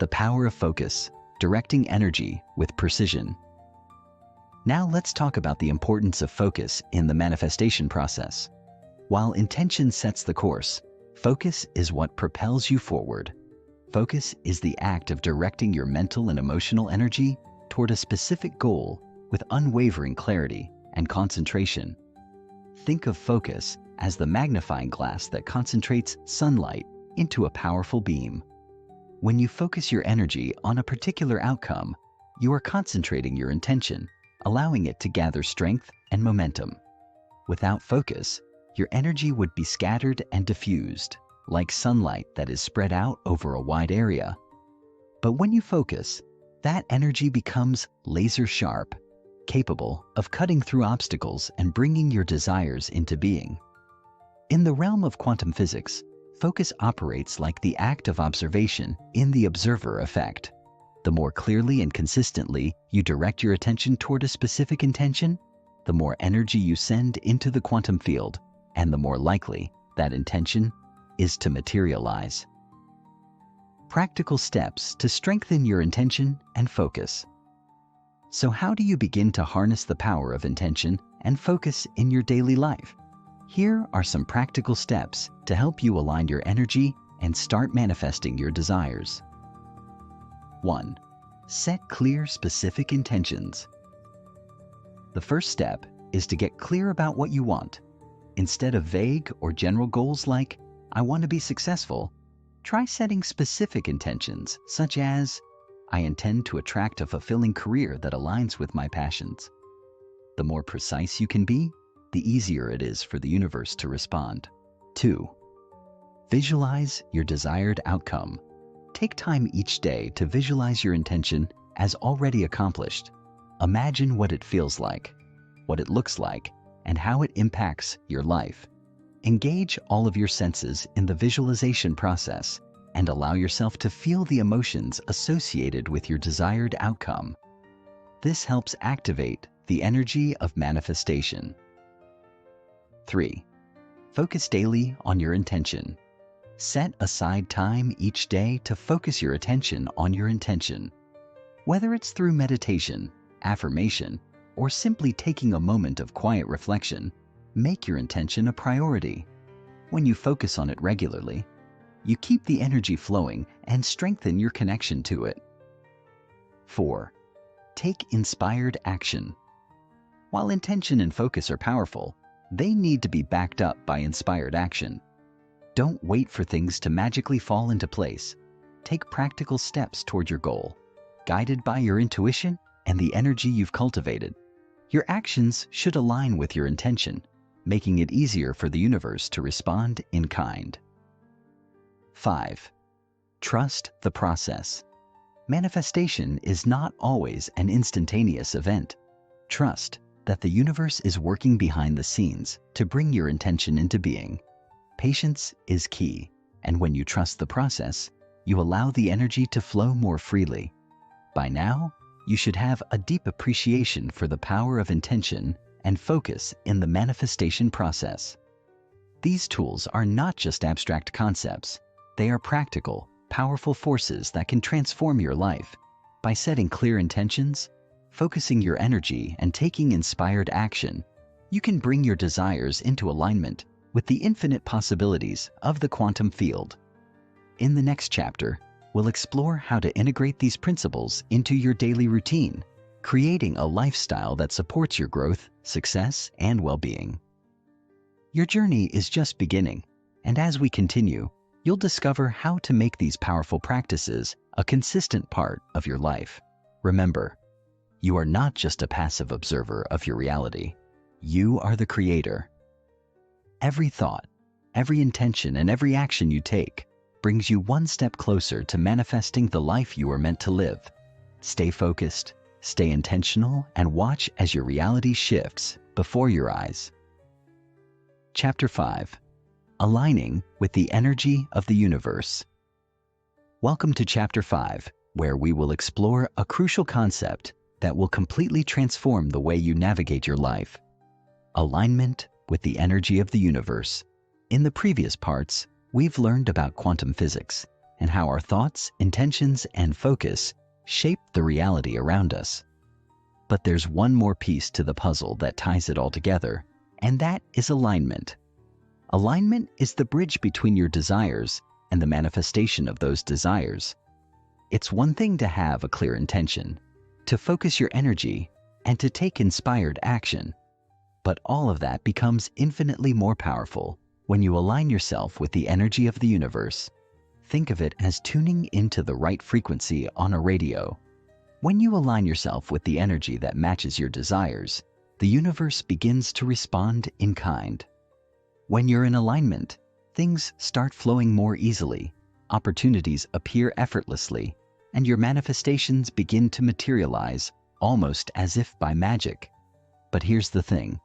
The power of focus, directing energy with precision. Now let's talk about the importance of focus in the manifestation process. While intention sets the course, focus is what propels you forward. Focus is the act of directing your mental and emotional energy toward a specific goal with unwavering clarity and concentration. Think of focus as the magnifying glass that concentrates sunlight into a powerful beam. When you focus your energy on a particular outcome, you are concentrating your intention, allowing it to gather strength and momentum. Without focus, your energy would be scattered and diffused, like sunlight that is spread out over a wide area. But when you focus, that energy becomes laser sharp, capable of cutting through obstacles and bringing your desires into being. In the realm of quantum physics, focus operates like the act of observation in the observer effect. The more clearly and consistently you direct your attention toward a specific intention, the more energy you send into the quantum field, and the more likely that intention is to materialize. Practical steps to strengthen your intention and focus. So how do you begin to harness the power of intention and focus in your daily life? Here are some practical steps to help you align your energy and start manifesting your desires. 1. Set clear, specific intentions. The first step is to get clear about what you want. Instead of vague or general goals like, I want to be successful, try setting specific intentions such as, I intend to attract a fulfilling career that aligns with my passions. The more precise you can be, the easier it is for the universe to respond. 2. Visualize your desired outcome. Take time each day to visualize your intention as already accomplished. Imagine what it feels like, what it looks like, and how it impacts your life. Engage all of your senses in the visualization process and allow yourself to feel the emotions associated with your desired outcome. This helps activate the energy of manifestation. 3. Focus daily on your intention. Set aside time each day to focus your attention on your intention. Whether it's through meditation, affirmation, or simply taking a moment of quiet reflection, make your intention a priority. When you focus on it regularly, you keep the energy flowing and strengthen your connection to it. 4. Take inspired action. While intention and focus are powerful, they need to be backed up by inspired action. Don't wait for things to magically fall into place. Take practical steps toward your goal, guided by your intuition and the energy you've cultivated. Your actions should align with your intention, making it easier for the universe to respond in kind. 5. Trust the process. Manifestation is not always an instantaneous event. Trust that the universe is working behind the scenes to bring your intention into being. Patience is key, and when you trust the process, you allow the energy to flow more freely. By now, you should have a deep appreciation for the power of intention and focus in the manifestation process. These tools are not just abstract concepts. They are practical, powerful forces that can transform your life. By setting clear intentions, focusing your energy and taking inspired action, you can bring your desires into alignment with the infinite possibilities of the quantum field. In the next chapter, we'll explore how to integrate these principles into your daily routine, creating a lifestyle that supports your growth, success, and well-being. Your journey is just beginning, and as we continue, you'll discover how to make these powerful practices a consistent part of your life. Remember, you are not just a passive observer of your reality. You are the creator. Every thought, every intention, and every action you take brings you one step closer to manifesting the life you are meant to live. Stay focused, stay intentional, and watch as your reality shifts before your eyes. Chapter 5. Aligning with the energy of the universe. Welcome to Chapter 5, where we will explore a crucial concept that will completely transform the way you navigate your life. Alignment with the energy of the universe. In the previous parts, we've learned about quantum physics and how our thoughts, intentions, and focus shape the reality around us. But there's one more piece to the puzzle that ties it all together, and that is alignment. Alignment is the bridge between your desires and the manifestation of those desires. It's one thing to have a clear intention, to focus your energy, and to take inspired action. But all of that becomes infinitely more powerful when you align yourself with the energy of the universe. Think of it as tuning into the right frequency on a radio. When you align yourself with the energy that matches your desires, the universe begins to respond in kind. When you're in alignment, things start flowing more easily, opportunities appear effortlessly, and your manifestations begin to materialize almost as if by magic. But here's the thing.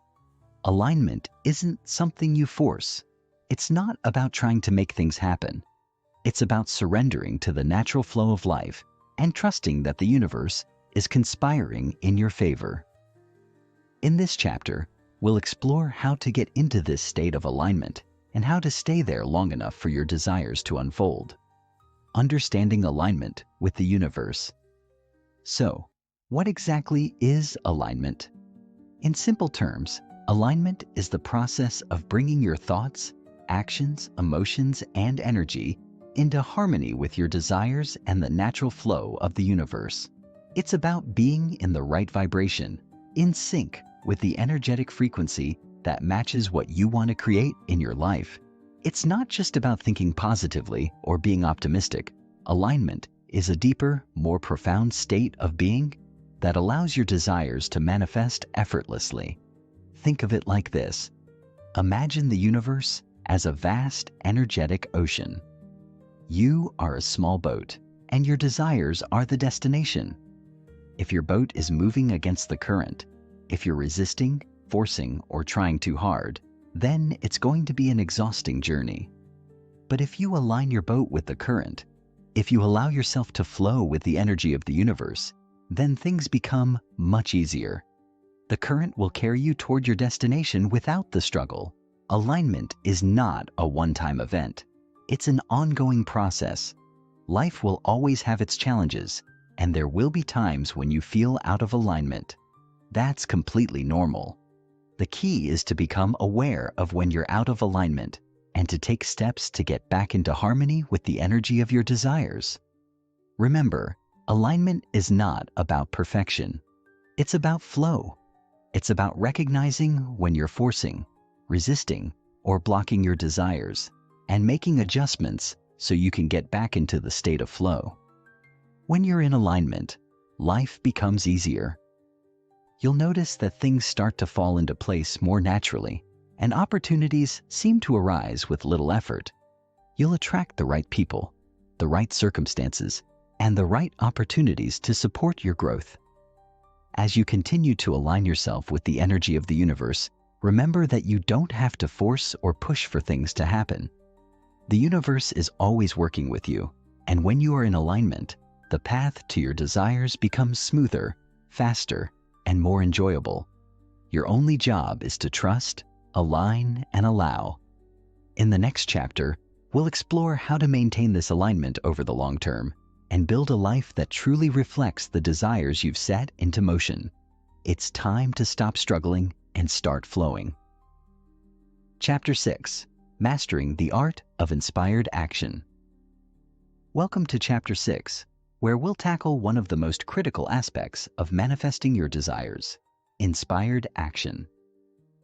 Alignment isn't something you force. It's not about trying to make things happen. It's about surrendering to the natural flow of life and trusting that the universe is conspiring in your favor. In this chapter, we'll explore how to get into this state of alignment and how to stay there long enough for your desires to unfold. Understanding alignment with the universe. So, what exactly is alignment? In simple terms, alignment is the process of bringing your thoughts, actions, emotions, and energy into harmony with your desires and the natural flow of the universe. It's about being in the right vibration, in sync with the energetic frequency that matches what you want to create in your life. It's not just about thinking positively or being optimistic. Alignment is a deeper, more profound state of being that allows your desires to manifest effortlessly. Think of it like this. Imagine the universe as a vast, energetic ocean. You are a small boat, and your desires are the destination. If your boat is moving against the current, if you're resisting, forcing, or trying too hard, then it's going to be an exhausting journey. But if you align your boat with the current, if you allow yourself to flow with the energy of the universe, then things become much easier. The current will carry you toward your destination without the struggle. Alignment is not a one-time event. It's an ongoing process. Life will always have its challenges, and there will be times when you feel out of alignment. That's completely normal. The key is to become aware of when you're out of alignment and to take steps to get back into harmony with the energy of your desires. Remember, alignment is not about perfection. It's about flow. It's about recognizing when you're forcing, resisting, or blocking your desires, and making adjustments so you can get back into the state of flow. When you're in alignment, life becomes easier. You'll notice that things start to fall into place more naturally, and opportunities seem to arise with little effort. You'll attract the right people, the right circumstances, and the right opportunities to support your growth. As you continue to align yourself with the energy of the universe, remember that you don't have to force or push for things to happen. The universe is always working with you, and when you are in alignment, the path to your desires becomes smoother, faster, and more enjoyable. Your only job is to trust, align, and allow. In the next chapter, we'll explore how to maintain this alignment over the long term and build a life that truly reflects the desires you've set into motion. It's time to stop struggling and start flowing. Chapter 6: Mastering the Art of Inspired Action. Welcome to Chapter 6, where we'll tackle one of the most critical aspects of manifesting your desires: inspired action.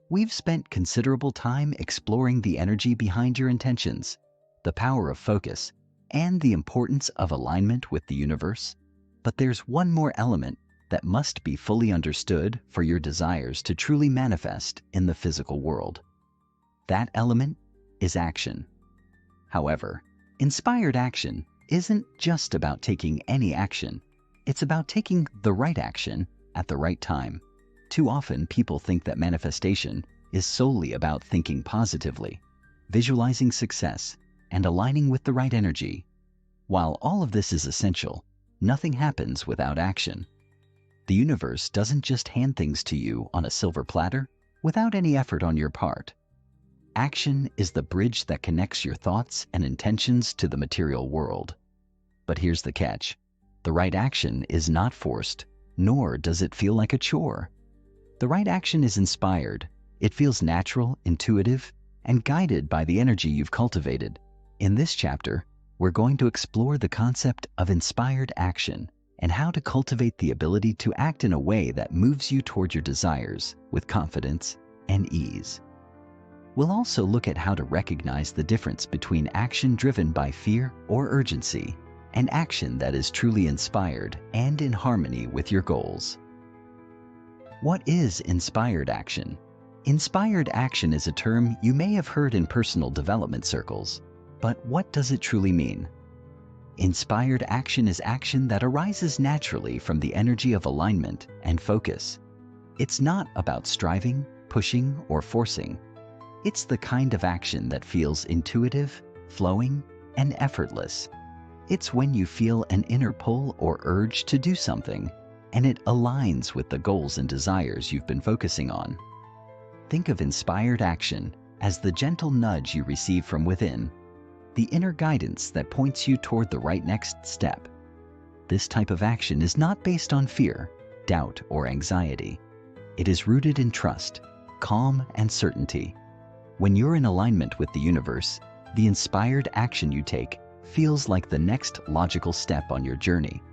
We've spent considerable time exploring the energy behind your intentions, the power of focus, and the importance of alignment with the universe. But there's one more element that must be fully understood for your desires to truly manifest in the physical world. That element is action. However, inspired action isn't just about taking any action. It's about taking the right action at the right time. Too often, people think that manifestation is solely about thinking positively, visualizing success, and aligning with the right energy. While all of this is essential, nothing happens without action. The universe doesn't just hand things to you on a silver platter without any effort on your part. Action is the bridge that connects your thoughts and intentions to the material world. But here's the catch: the right action is not forced, nor does it feel like a chore. The right action is inspired. It feels natural, intuitive, and guided by the energy you've cultivated. In this chapter, we're going to explore the concept of inspired action and how to cultivate the ability to act in a way that moves you toward your desires with confidence and ease. We'll also look at how to recognize the difference between action driven by fear or urgency and action that is truly inspired and in harmony with your goals. What is inspired action? Inspired action is a term you may have heard in personal development circles, but what does it truly mean? Inspired action is action that arises naturally from the energy of alignment and focus. It's not about striving, pushing, or forcing. It's the kind of action that feels intuitive, flowing, and effortless. It's when you feel an inner pull or urge to do something, and it aligns with the goals and desires you've been focusing on. Think of inspired action as the gentle nudge you receive from within, the inner guidance that points you toward the right next step. This type of action is not based on fear, doubt, or anxiety. It is rooted in trust, calm, and certainty. When you're in alignment with the universe, the inspired action you take feels like the next logical step on your journey.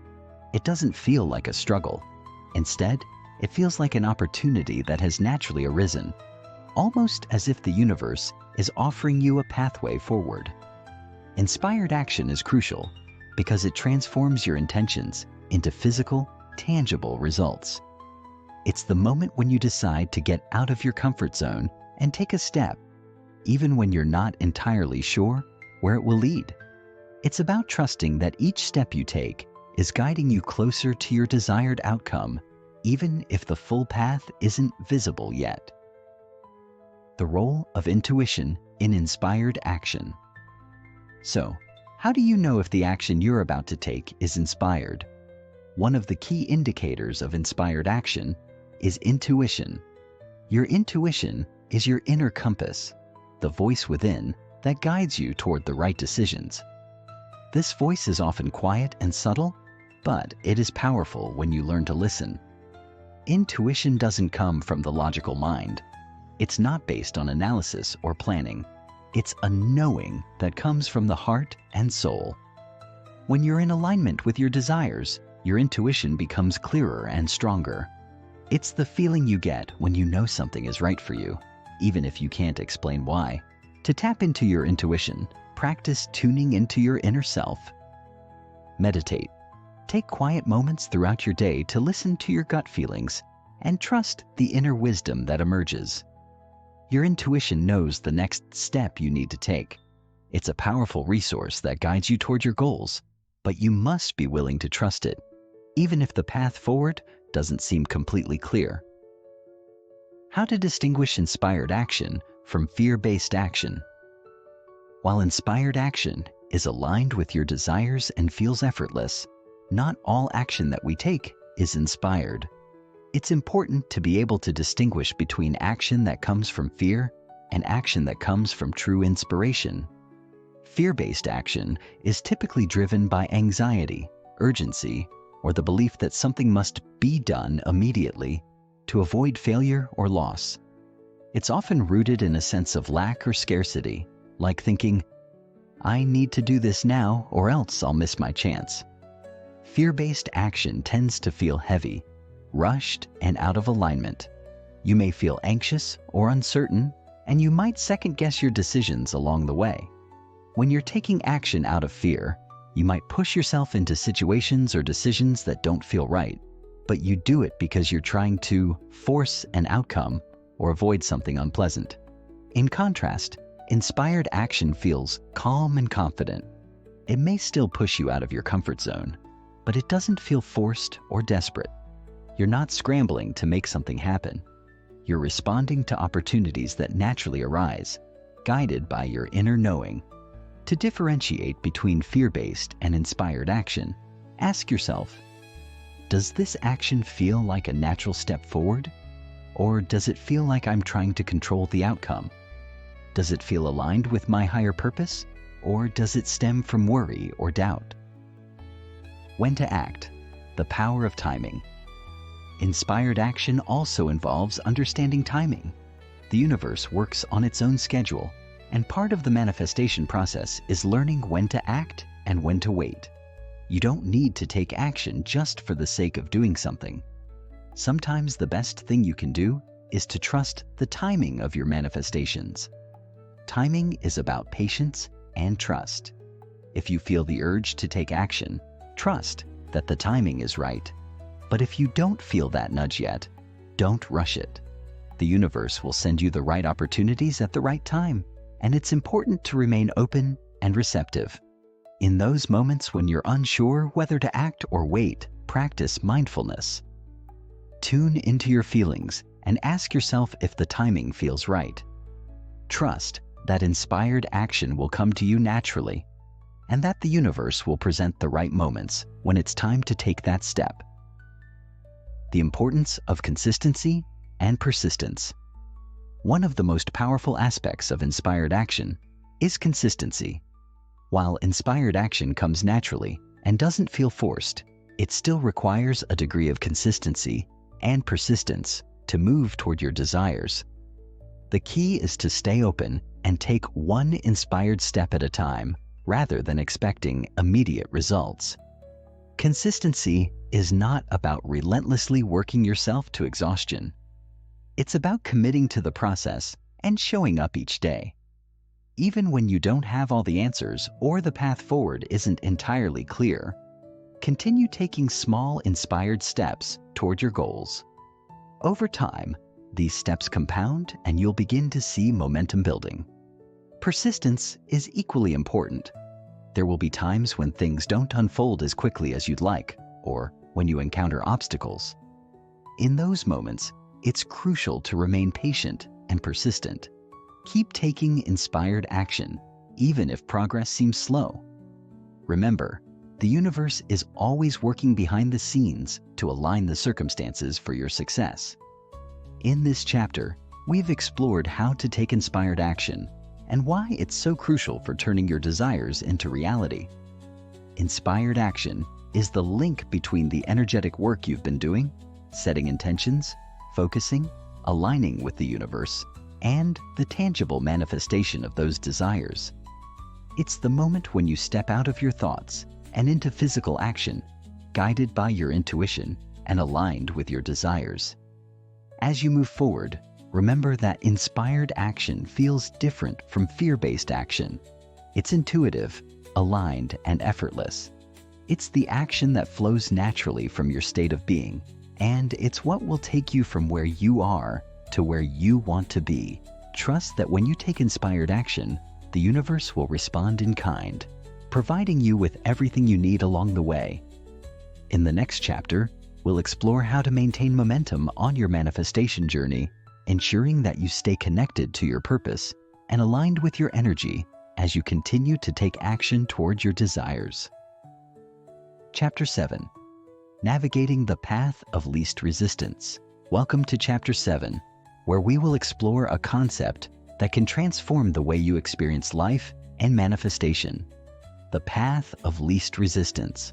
It doesn't feel like a struggle. Instead, it feels like an opportunity that has naturally arisen, almost as if the universe is offering you a pathway forward. Inspired action is crucial because it transforms your intentions into physical, tangible results. It's the moment when you decide to get out of your comfort zone and take a step, even when you're not entirely sure where it will lead. It's about trusting that each step you take is guiding you closer to your desired outcome, even if the full path isn't visible yet. The role of intuition in inspired action. So, how do you know if the action you're about to take is inspired? One of the key indicators of inspired action is intuition. Your intuition is your inner compass, the voice within that guides you toward the right decisions. This voice is often quiet and subtle, but it is powerful when you learn to listen. Intuition doesn't come from the logical mind. It's not based on analysis or planning. It's a knowing that comes from the heart and soul. When you're in alignment with your desires, your intuition becomes clearer and stronger. It's the feeling you get when you know something is right for you, even if you can't explain why. To tap into your intuition, practice tuning into your inner self. Meditate. Take quiet moments throughout your day to listen to your gut feelings and trust the inner wisdom that emerges. Your intuition knows the next step you need to take. It's a powerful resource that guides you toward your goals, but you must be willing to trust it, even if the path forward doesn't seem completely clear. How to distinguish inspired action from fear-based action. While inspired action is aligned with your desires and feels effortless, not all action that we take is inspired. It's important to be able to distinguish between action that comes from fear and action that comes from true inspiration. Fear-based action is typically driven by anxiety, urgency, or the belief that something must be done immediately to avoid failure or loss. It's often rooted in a sense of lack or scarcity, like thinking, I need to do this now or else I'll miss my chance. Fear-based action tends to feel heavy, rushed, and out of alignment. You may feel anxious or uncertain, and you might second-guess your decisions along the way. When you're taking action out of fear, you might push yourself into situations or decisions that don't feel right, but you do it because you're trying to force an outcome or avoid something unpleasant. In contrast, inspired action feels calm and confident. It may still push you out of your comfort zone, but it doesn't feel forced or desperate. You're not scrambling to make something happen. You're responding to opportunities that naturally arise, guided by your inner knowing. To differentiate between fear-based and inspired action, ask yourself, does this action feel like a natural step forward? Or does it feel like I'm trying to control the outcome? Does it feel aligned with my higher purpose? Or does it stem from worry or doubt? When to act, the power of timing. Inspired action also involves understanding timing. The universe works on its own schedule, and part of the manifestation process is learning when to act and when to wait. You don't need to take action just for the sake of doing something. Sometimes the best thing you can do is to trust the timing of your manifestations. Timing is about patience and trust. If you feel the urge to take action, trust that the timing is right. But if you don't feel that nudge yet, don't rush it. The universe will send you the right opportunities at the right time, and it's important to remain open and receptive. In those moments when you're unsure whether to act or wait, practice mindfulness. Tune into your feelings and ask yourself if the timing feels right. Trust that inspired action will come to you naturally, and that the universe will present the right moments when it's time to take that step. The importance of consistency and persistence. One of the most powerful aspects of inspired action is consistency. While inspired action comes naturally and doesn't feel forced, it still requires a degree of consistency and persistence to move toward your desires. The key is to stay open and take one inspired step at a time rather than expecting immediate results. Consistency is not about relentlessly working yourself to exhaustion. It's about committing to the process and showing up each day. Even when you don't have all the answers or the path forward isn't entirely clear, continue taking small inspired steps toward your goals. Over time, these steps compound and you'll begin to see momentum building. Persistence is equally important. There will be times when things don't unfold as quickly as you'd like, or when you encounter obstacles. In those moments, it's crucial to remain patient and persistent. Keep taking inspired action, even if progress seems slow. Remember, the universe is always working behind the scenes to align the circumstances for your success. In this chapter, we've explored how to take inspired action and why it's so crucial for turning your desires into reality. Inspired action is the link between the energetic work you've been doing, setting intentions, focusing, aligning with the universe, and the tangible manifestation of those desires. It's the moment when you step out of your thoughts and into physical action, guided by your intuition and aligned with your desires. As you move forward, remember that inspired action feels different from fear-based action. It's intuitive, aligned, and effortless. It's the action that flows naturally from your state of being, and it's what will take you from where you are to where you want to be. Trust that when you take inspired action, the universe will respond in kind, providing you with everything you need along the way. In the next chapter, we'll explore how to maintain momentum on your manifestation journey, ensuring that you stay connected to your purpose and aligned with your energy as you continue to take action toward your desires. Chapter 7. Navigating the Path of Least Resistance. Welcome to Chapter 7, where we will explore a concept that can transform the way you experience life and manifestation: the path of least resistance.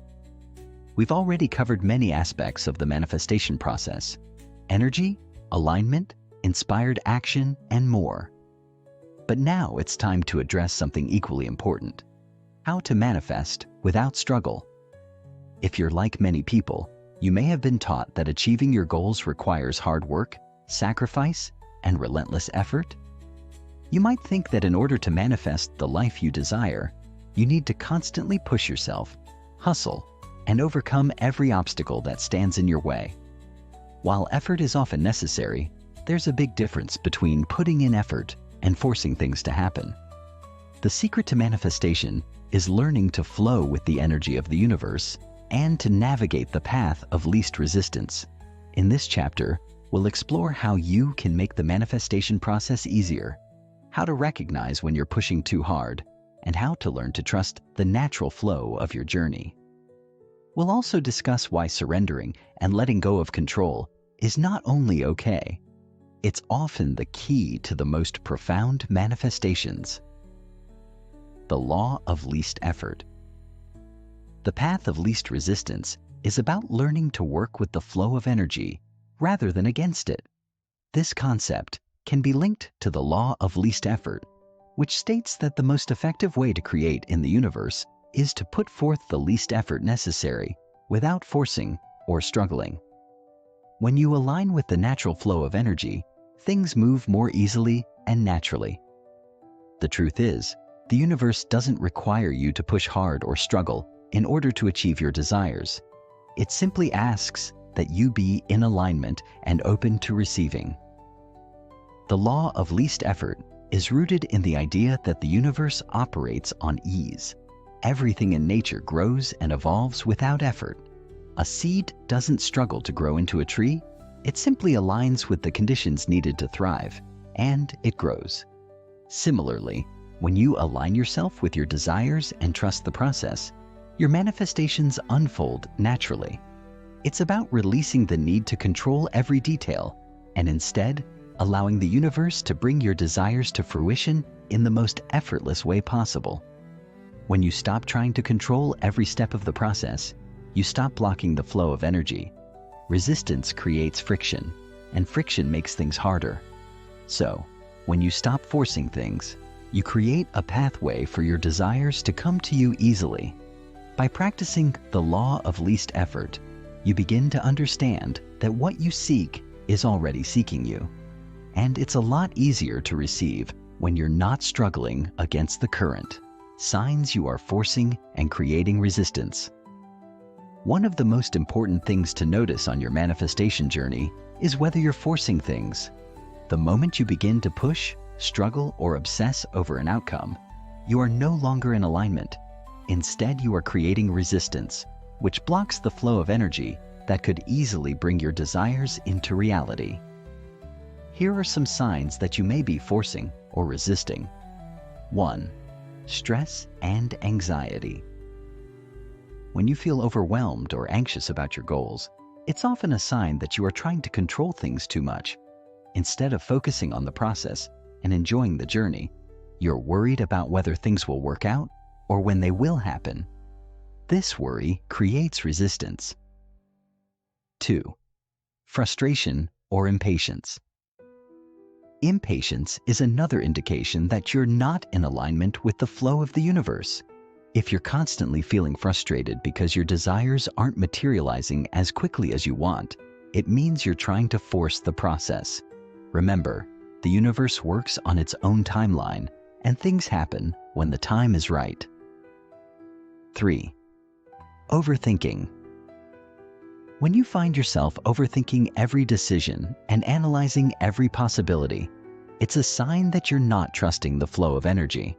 We've already covered many aspects of the manifestation process: energy, alignment, inspired action, and more. But now it's time to address something equally important: how to manifest without struggle. If you're like many people, you may have been taught that achieving your goals requires hard work, sacrifice, and relentless effort. You might think that in order to manifest the life you desire, you need to constantly push yourself, hustle, and overcome every obstacle that stands in your way. While effort is often necessary, there's a big difference between putting in effort and forcing things to happen. The secret to manifestation is learning to flow with the energy of the universe and to navigate the path of least resistance. In this chapter, we'll explore how you can make the manifestation process easier, how to recognize when you're pushing too hard, and how to learn to trust the natural flow of your journey. We'll also discuss why surrendering and letting go of control is not only okay, it's often the key to the most profound manifestations. The law of least effort. The path of least resistance is about learning to work with the flow of energy rather than against it. This concept can be linked to the law of least effort, which states that the most effective way to create in the universe is to put forth the least effort necessary without forcing or struggling. When you align with the natural flow of energy, things move more easily and naturally. The truth is, the universe doesn't require you to push hard or struggle in order to achieve your desires. It simply asks that you be in alignment and open to receiving. The law of least effort is rooted in the idea that the universe operates on ease. Everything in nature grows and evolves without effort. A seed doesn't struggle to grow into a tree. It simply aligns with the conditions needed to thrive, and it grows. Similarly, when you align yourself with your desires and trust the process, your manifestations unfold naturally. It's about releasing the need to control every detail and instead allowing the universe to bring your desires to fruition in the most effortless way possible. When you stop trying to control every step of the process, you stop blocking the flow of energy. Resistance creates friction, and friction makes things harder. So, when you stop forcing things, you create a pathway for your desires to come to you easily. By practicing the law of least effort, you begin to understand that what you seek is already seeking you. And it's a lot easier to receive when you're not struggling against the current. Signs you are forcing and creating resistance. One of the most important things to notice on your manifestation journey is whether you're forcing things. The moment you begin to push, struggle, or obsess over an outcome, you are no longer in alignment. Instead, you are creating resistance, which blocks the flow of energy that could easily bring your desires into reality. Here are some signs that you may be forcing or resisting. 1. Stress and anxiety. When you feel overwhelmed or anxious about your goals, it's often a sign that you are trying to control things too much. Instead of focusing on the process and enjoying the journey, you're worried about whether things will work out or when they will happen. This worry creates resistance. 2. Frustration or impatience. Impatience is another indication that you're not in alignment with the flow of the universe. If you're constantly feeling frustrated because your desires aren't materializing as quickly as you want, it means you're trying to force the process. Remember, the universe works on its own timeline, and things happen when the time is right. 3. Overthinking. When you find yourself overthinking every decision and analyzing every possibility, it's a sign that you're not trusting the flow of energy.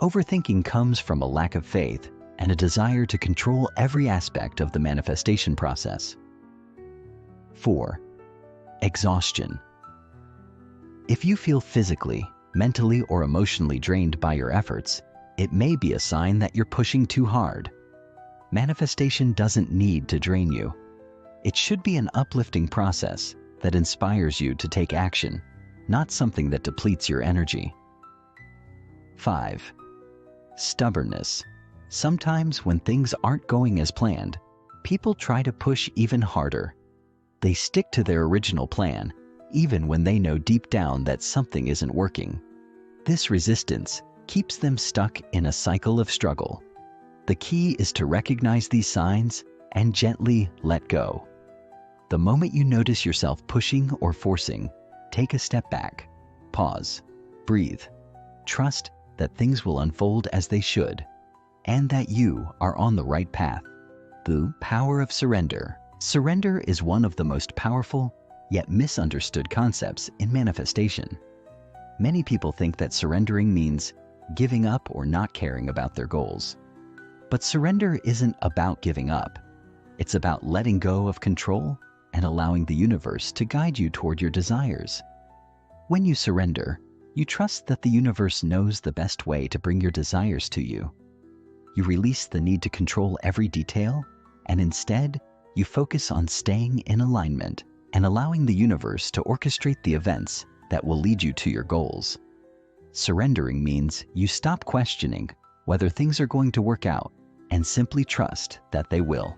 Overthinking comes from a lack of faith and a desire to control every aspect of the manifestation process. 4. Exhaustion. If you feel physically, mentally, or emotionally drained by your efforts, it may be a sign that you're pushing too hard. Manifestation doesn't need to drain you. It should be an uplifting process that inspires you to take action, not something that depletes your energy. 5. Stubbornness. Sometimes when things aren't going as planned, people try to push even harder. They stick to their original plan, even when they know deep down that something isn't working. This resistance keeps them stuck in a cycle of struggle. The key is to recognize these signs and gently let go. The moment you notice yourself pushing or forcing, take a step back, pause, breathe. Trust that things will unfold as they should, and that you are on the right path. The power of surrender. Surrender is one of the most powerful, yet misunderstood concepts in manifestation. Many people think that surrendering means giving up or not caring about their goals. But surrender isn't about giving up. It's about letting go of control and allowing the universe to guide you toward your desires. When you surrender, you trust that the universe knows the best way to bring your desires to you. You release the need to control every detail, and instead, you focus on staying in alignment and allowing the universe to orchestrate the events that will lead you to your goals. Surrendering means you stop questioning whether things are going to work out and simply trust that they will.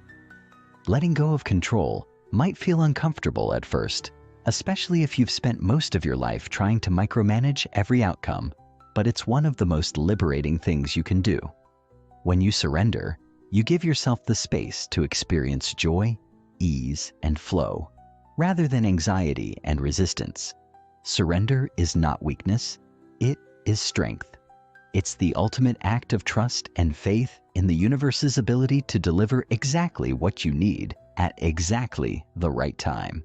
Letting go of control might feel uncomfortable at first, especially if you've spent most of your life trying to micromanage every outcome, but it's one of the most liberating things you can do. When you surrender, you give yourself the space to experience joy, ease, and flow, rather than anxiety and resistance. Surrender is not weakness, it is strength. It's the ultimate act of trust and faith in the universe's ability to deliver exactly what you need at exactly the right time.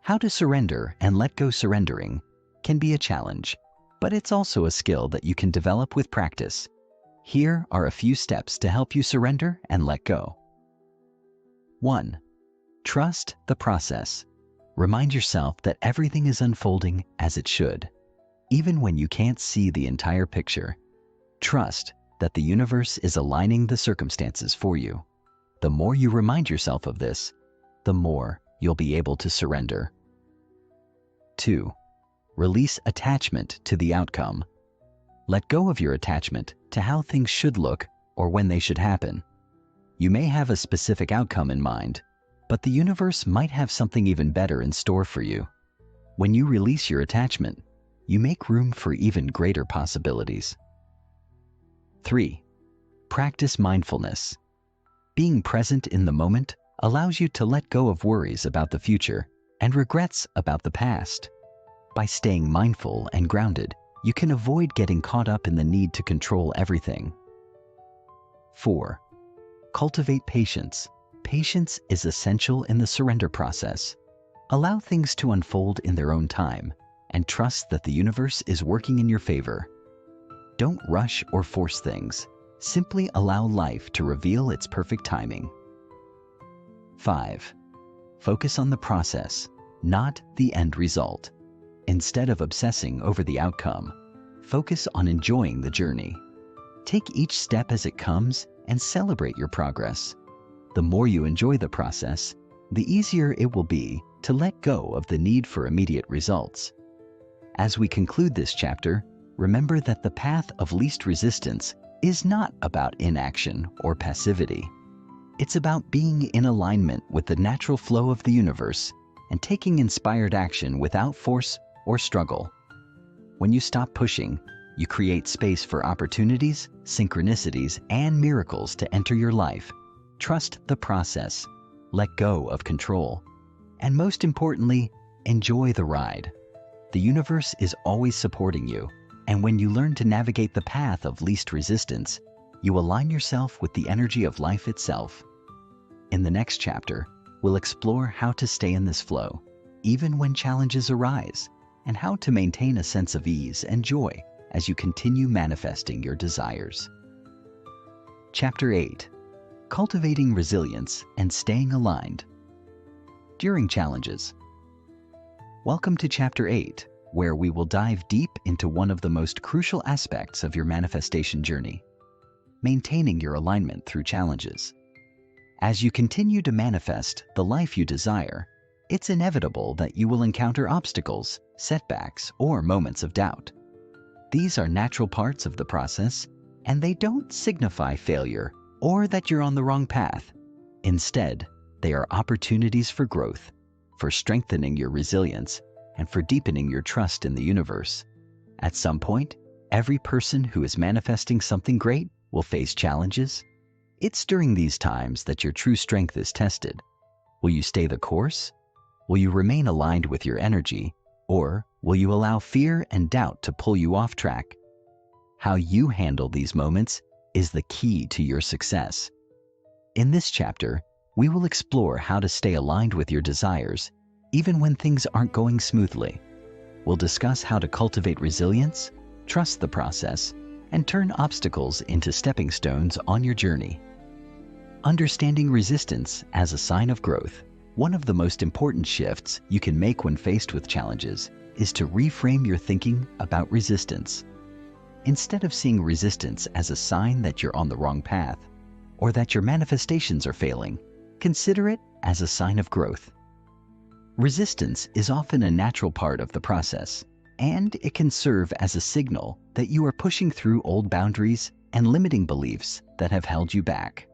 How to surrender and let go. Surrendering can be a challenge, but it's also a skill that you can develop with practice. Here are a few steps to help you surrender and let go. 1. Trust the process. Remind yourself that everything is unfolding as it should, even when you can't see the entire picture. Trust that the universe is aligning the circumstances for you. The more you remind yourself of this, the more you'll be able to surrender. 2. Release attachment to the outcome. Let go of your attachment to how things should look or when they should happen. You may have a specific outcome in mind, but the universe might have something even better in store for you. When you release your attachment, you make room for even greater possibilities. 3. Practice mindfulness. Being present in the moment allows you to let go of worries about the future and regrets about the past. By staying mindful and grounded, you can avoid getting caught up in the need to control everything. 4. Cultivate patience. Patience is essential in the surrender process. Allow things to unfold in their own time and trust that the universe is working in your favor. Don't rush or force things. Simply allow life to reveal its perfect timing. 5. Focus on the process, not the end result. Instead of obsessing over the outcome, focus on enjoying the journey. Take each step as it comes and celebrate your progress. The more you enjoy the process, the easier it will be to let go of the need for immediate results. As we conclude this chapter, remember that the path of least resistance is not about inaction or passivity. It's about being in alignment with the natural flow of the universe and taking inspired action without force or struggle. When you stop pushing, you create space for opportunities, synchronicities, and miracles to enter your life. Trust the process, let go of control, and most importantly, enjoy the ride. The universe is always supporting you, and when you learn to navigate the path of least resistance, you align yourself with the energy of life itself. In the next chapter, we'll explore how to stay in this flow, even when challenges arise, and how to maintain a sense of ease and joy as you continue manifesting your desires. Chapter 8. Cultivating resilience and staying aligned during challenges. Welcome to Chapter 8, where we will dive deep into one of the most crucial aspects of your manifestation journey, maintaining your alignment through challenges. As you continue to manifest the life you desire, it's inevitable that you will encounter obstacles, setbacks, or moments of doubt. These are natural parts of the process, and they don't signify failure or that you're on the wrong path. Instead, they are opportunities for growth, for strengthening your resilience, and for deepening your trust in the universe. At some point, every person who is manifesting something great will face challenges. It's during these times that your true strength is tested. Will you stay the course? Will you remain aligned with your energy? Or will you allow fear and doubt to pull you off track? How you handle these moments is the key to your success. In this chapter, we will explore how to stay aligned with your desires, even when things aren't going smoothly. We'll discuss how to cultivate resilience, trust the process, and turn obstacles into stepping stones on your journey. Understanding resistance as a sign of growth. One of the most important shifts you can make when faced with challenges is to reframe your thinking about resistance. Instead of seeing resistance as a sign that you're on the wrong path or that your manifestations are failing, consider it as a sign of growth. Resistance is often a natural part of the process, and it can serve as a signal that you are pushing through old boundaries and limiting beliefs that have held you back.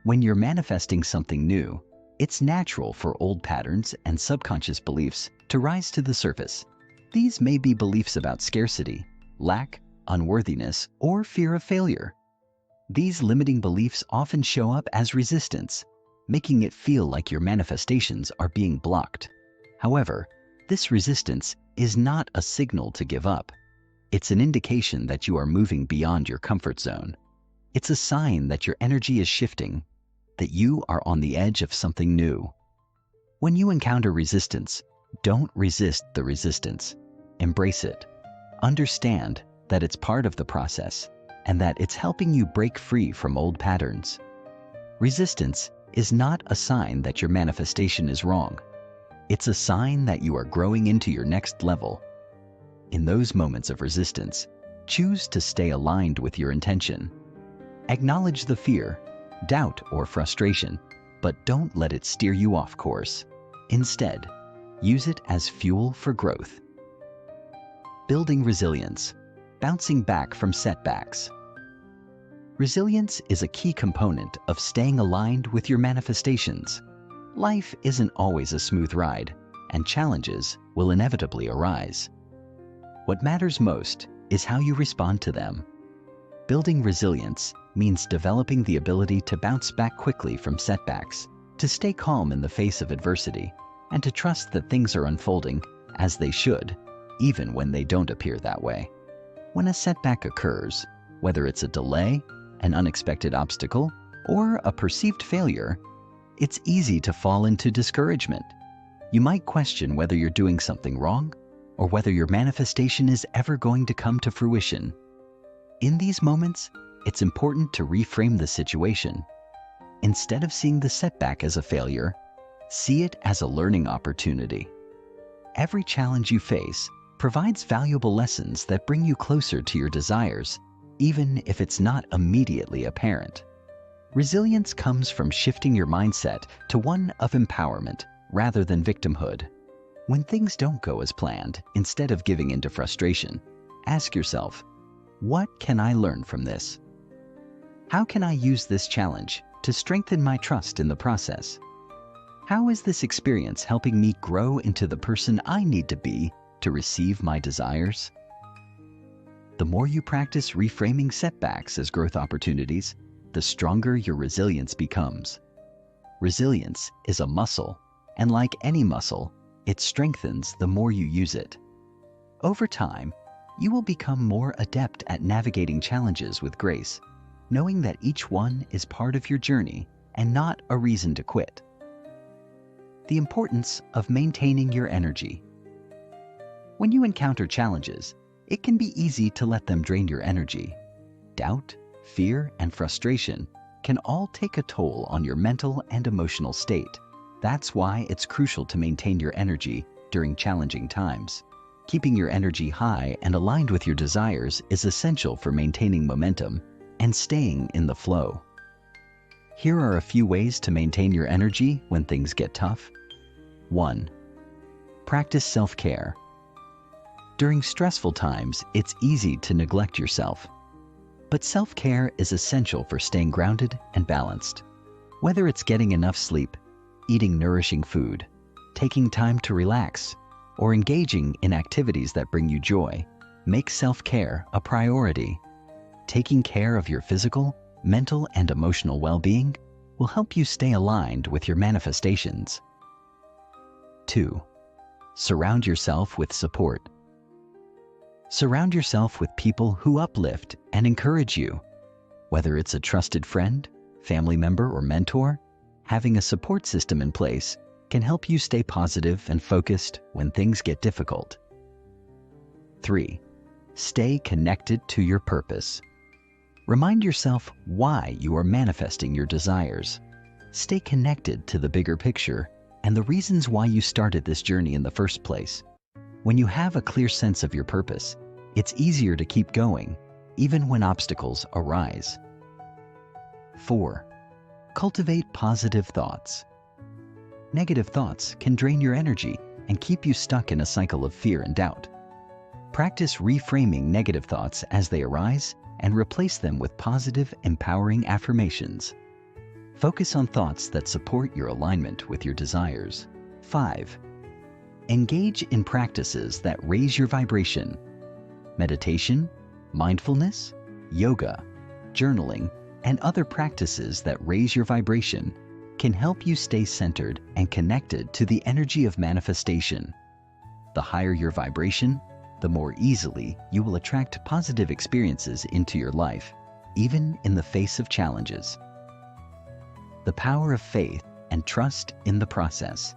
When you're manifesting something new, it's natural for old patterns and subconscious beliefs to rise to the surface. These may be beliefs about scarcity, lack, unworthiness, or fear of failure. These limiting beliefs often show up as resistance, making it feel like your manifestations are being blocked. However, this resistance is not a signal to give up. It's an indication that you are moving beyond your comfort zone. It's a sign that your energy is shifting, that you are on the edge of something new. When you encounter resistance, don't resist the resistance. Embrace it. Understand that it's part of the process and that it's helping you break free from old patterns. Resistance is not a sign that your manifestation is wrong. It's a sign that you are growing into your next level. In those moments of resistance, choose to stay aligned with your intention. Acknowledge the fear, doubt, or frustration, but don't let it steer you off course. Instead, use it as fuel for growth. Building resilience, bouncing back from setbacks. Resilience is a key component of staying aligned with your manifestations. Life isn't always a smooth ride, and challenges will inevitably arise. What matters most is how you respond to them. Building resilience means developing the ability to bounce back quickly from setbacks, to stay calm in the face of adversity, and to trust that things are unfolding as they should, even when they don't appear that way. When a setback occurs, whether it's a delay, an unexpected obstacle, or a perceived failure, it's easy to fall into discouragement. You might question whether you're doing something wrong or whether your manifestation is ever going to come to fruition. In these moments, it's important to reframe the situation. Instead of seeing the setback as a failure, see it as a learning opportunity. Every challenge you face provides valuable lessons that bring you closer to your desires, even if it's not immediately apparent. Resilience comes from shifting your mindset to one of empowerment rather than victimhood. When things don't go as planned, instead of giving into frustration, ask yourself, what can I learn from this? How can I use this challenge to strengthen my trust in the process? How is this experience helping me grow into the person I need to be to receive my desires? The more you practice reframing setbacks as growth opportunities, the stronger your resilience becomes. Resilience is a muscle, and like any muscle, it strengthens the more you use it. Over time, you will become more adept at navigating challenges with grace, knowing that each one is part of your journey and not a reason to quit. The importance of maintaining your energy. When you encounter challenges, it can be easy to let them drain your energy. Doubt, fear, and frustration can all take a toll on your mental and emotional state. That's why it's crucial to maintain your energy during challenging times. Keeping your energy high and aligned with your desires is essential for maintaining momentum and staying in the flow. Here are a few ways to maintain your energy when things get tough. 1. Practice self-care. During stressful times, it's easy to neglect yourself. But self-care is essential for staying grounded and balanced. Whether it's getting enough sleep, eating nourishing food, taking time to relax, or engaging in activities that bring you joy, make self-care a priority. Taking care of your physical, mental, and emotional well-being will help you stay aligned with your manifestations. 2. Surround yourself with support. Surround yourself with people who uplift and encourage you. Whether it's a trusted friend, family member, or mentor, having a support system in place can help you stay positive and focused when things get difficult. 3. Stay connected to your purpose. Remind yourself why you are manifesting your desires. Stay connected to the bigger picture and the reasons why you started this journey in the first place. When you have a clear sense of your purpose, it's easier to keep going, even when obstacles arise. 4. Cultivate positive thoughts. Negative thoughts can drain your energy and keep you stuck in a cycle of fear and doubt. Practice reframing negative thoughts as they arise and replace them with positive, empowering affirmations. Focus on thoughts that support your alignment with your desires. 5. Engage in practices that raise your vibration. Meditation, mindfulness, yoga, journaling, and other practices that raise your vibration can help you stay centered and connected to the energy of manifestation. The higher your vibration, the more easily you will attract positive experiences into your life, even in the face of challenges. The power of faith and trust in the process.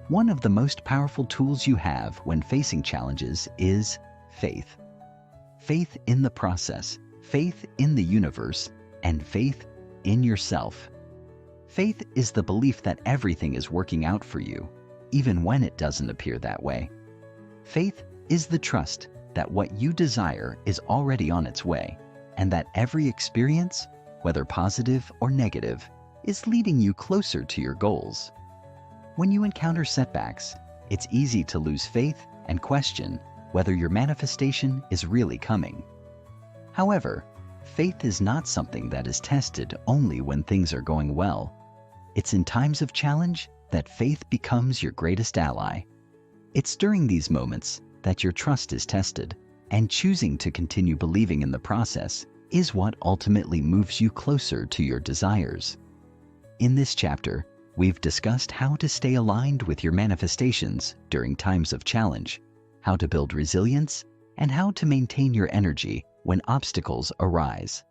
One of the most powerful tools you have when facing challenges is faith. Faith in the process, faith in the universe, and faith in yourself. Faith is the belief that everything is working out for you, even when it doesn't appear that way. Faith is the trust that what you desire is already on its way, and that every experience, whether positive or negative, is leading you closer to your goals. When you encounter setbacks, it's easy to lose faith and question whether your manifestation is really coming. However, faith is not something that is tested only when things are going well. It's in times of challenge that faith becomes your greatest ally. It's during these moments that your trust is tested, and choosing to continue believing in the process is what ultimately moves you closer to your desires. In this chapter, we've discussed how to stay aligned with your manifestations during times of challenge, how to build resilience, and how to maintain your energy when obstacles arise.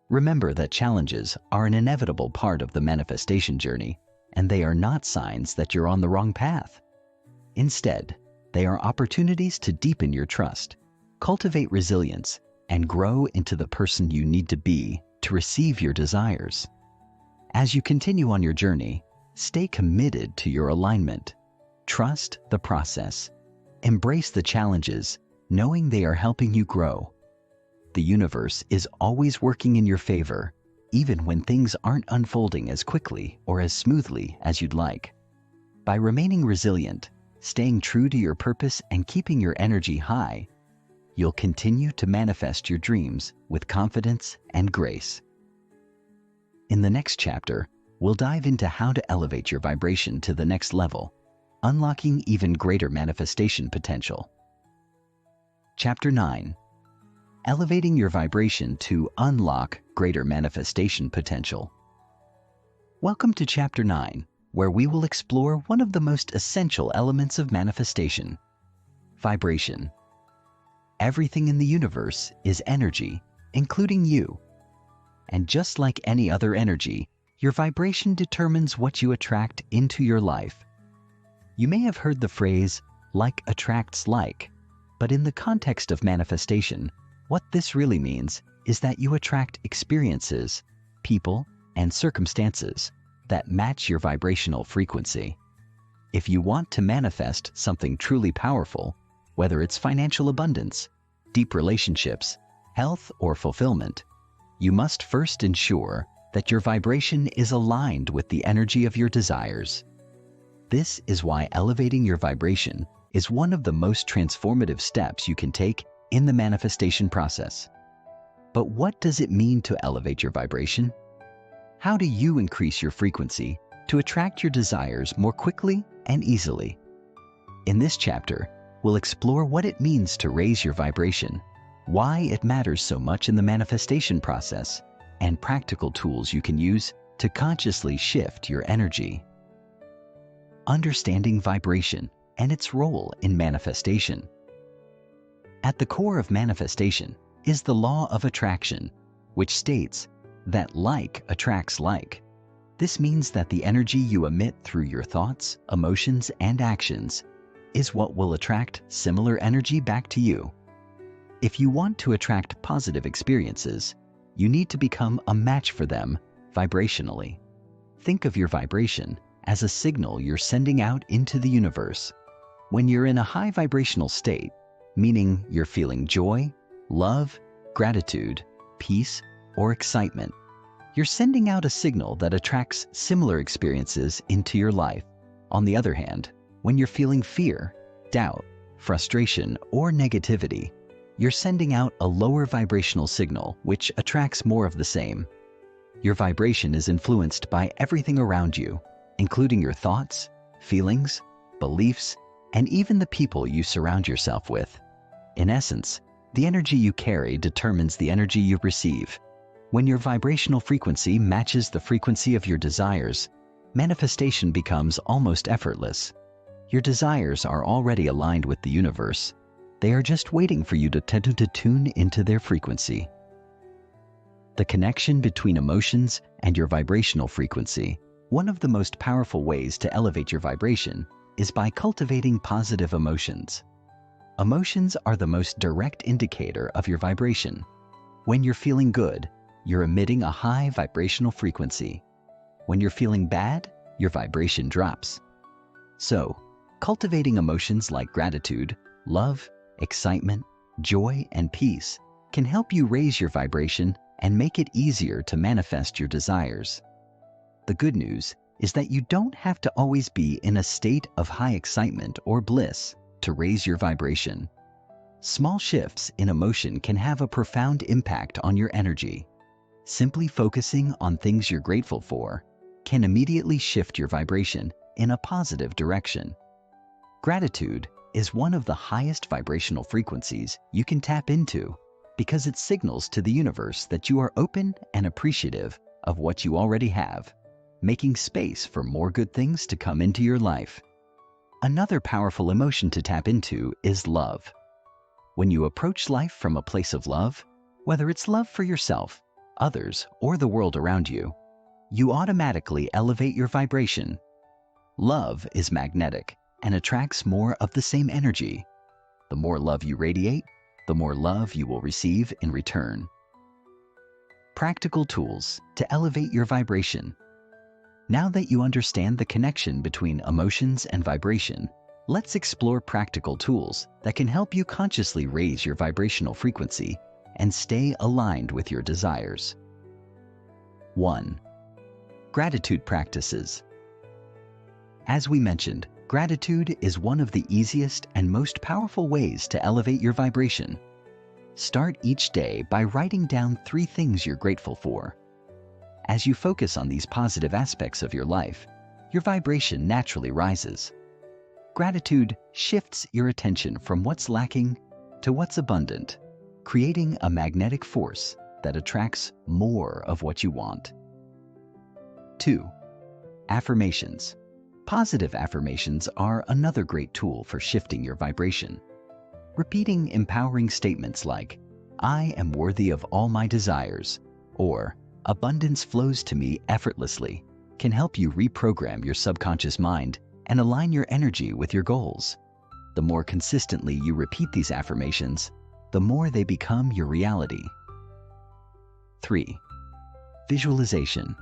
Remember that challenges are an inevitable part of the manifestation journey, and they are not signs that you're on the wrong path. Instead, they are opportunities to deepen your trust, cultivate resilience, and grow into the person you need to be to receive your desires. As you continue on your journey, stay committed to your alignment. Trust the process. Embrace the challenges, knowing they are helping you grow. The universe is always working in your favor, even when things aren't unfolding as quickly or as smoothly as you'd like. By remaining resilient, staying true to your purpose, and keeping your energy high, you'll continue to manifest your dreams with confidence and grace. In the next chapter, we'll dive into how to elevate your vibration to the next level, unlocking even greater manifestation potential. Chapter 9. Elevating your vibration to unlock greater manifestation potential. Welcome to Chapter 9, where we will explore one of the most essential elements of manifestation: vibration. Everything in the universe is energy, including you. And just like any other energy, your vibration determines what you attract into your life. You may have heard the phrase, like attracts like, but in the context of manifestation, what this really means is that you attract experiences, people, and circumstances that match your vibrational frequency. If you want to manifest something truly powerful, whether it's financial abundance, deep relationships, health, or fulfillment, you must first ensure that your vibration is aligned with the energy of your desires. This is why elevating your vibration is one of the most transformative steps you can take in the manifestation process. But what does it mean to elevate your vibration? How do you increase your frequency to attract your desires more quickly and easily? In this chapter, we'll explore what it means to raise your vibration, why it matters so much in the manifestation process, and practical tools you can use to consciously shift your energy. Understanding vibration and its role in manifestation. At the core of manifestation is the law of attraction, which states that like attracts like. This means that the energy you emit through your thoughts, emotions, and actions is what will attract similar energy back to you. If you want to attract positive experiences, you need to become a match for them vibrationally. Think of your vibration as a signal you're sending out into the universe. When you're in a high vibrational state, meaning you're feeling joy, love, gratitude, peace, or excitement, you're sending out a signal that attracts similar experiences into your life. On the other hand, when you're feeling fear, doubt, frustration, or negativity, you're sending out a lower vibrational signal which attracts more of the same. Your vibration is influenced by everything around you, including your thoughts, feelings, beliefs, and even the people you surround yourself with. In essence, the energy you carry determines the energy you receive. When your vibrational frequency matches the frequency of your desires, manifestation becomes almost effortless. Your desires are already aligned with the universe. They are just waiting for you to tune into their frequency. The connection between emotions and your vibrational frequency. One of the most powerful ways to elevate your vibration is by cultivating positive emotions. Emotions are the most direct indicator of your vibration. When you're feeling good, you're emitting a high vibrational frequency. When you're feeling bad, your vibration drops. So, cultivating emotions like gratitude, love, excitement, joy, and peace can help you raise your vibration and make it easier to manifest your desires. The good news is that you don't have to always be in a state of high excitement or bliss to raise your vibration. Small shifts in emotion can have a profound impact on your energy. Simply focusing on things you're grateful for can immediately shift your vibration in a positive direction. Gratitude is one of the highest vibrational frequencies you can tap into because it signals to the universe that you are open and appreciative of what you already have, making space for more good things to come into your life. Another powerful emotion to tap into is love. When you approach life from a place of love, whether it's love for yourself, others, or the world around you, you automatically elevate your vibration. Love is magnetic and attracts more of the same energy. The more love you radiate, the more love you will receive in return. Practical tools to elevate your vibration. Now that you understand the connection between emotions and vibration, let's explore practical tools that can help you consciously raise your vibrational frequency and stay aligned with your desires. 1. Gratitude practices. As we mentioned, gratitude is one of the easiest and most powerful ways to elevate your vibration. Start each day by writing down 3 things you're grateful for. As you focus on these positive aspects of your life, your vibration naturally rises. Gratitude shifts your attention from what's lacking to what's abundant, creating a magnetic force that attracts more of what you want. 2. Affirmations. Positive affirmations are another great tool for shifting your vibration. Repeating empowering statements like, "I am worthy of all my desires," or "Abundance flows to me effortlessly," can help you reprogram your subconscious mind and align your energy with your goals. The more consistently you repeat these affirmations, the more they become your reality. 3. Visualization.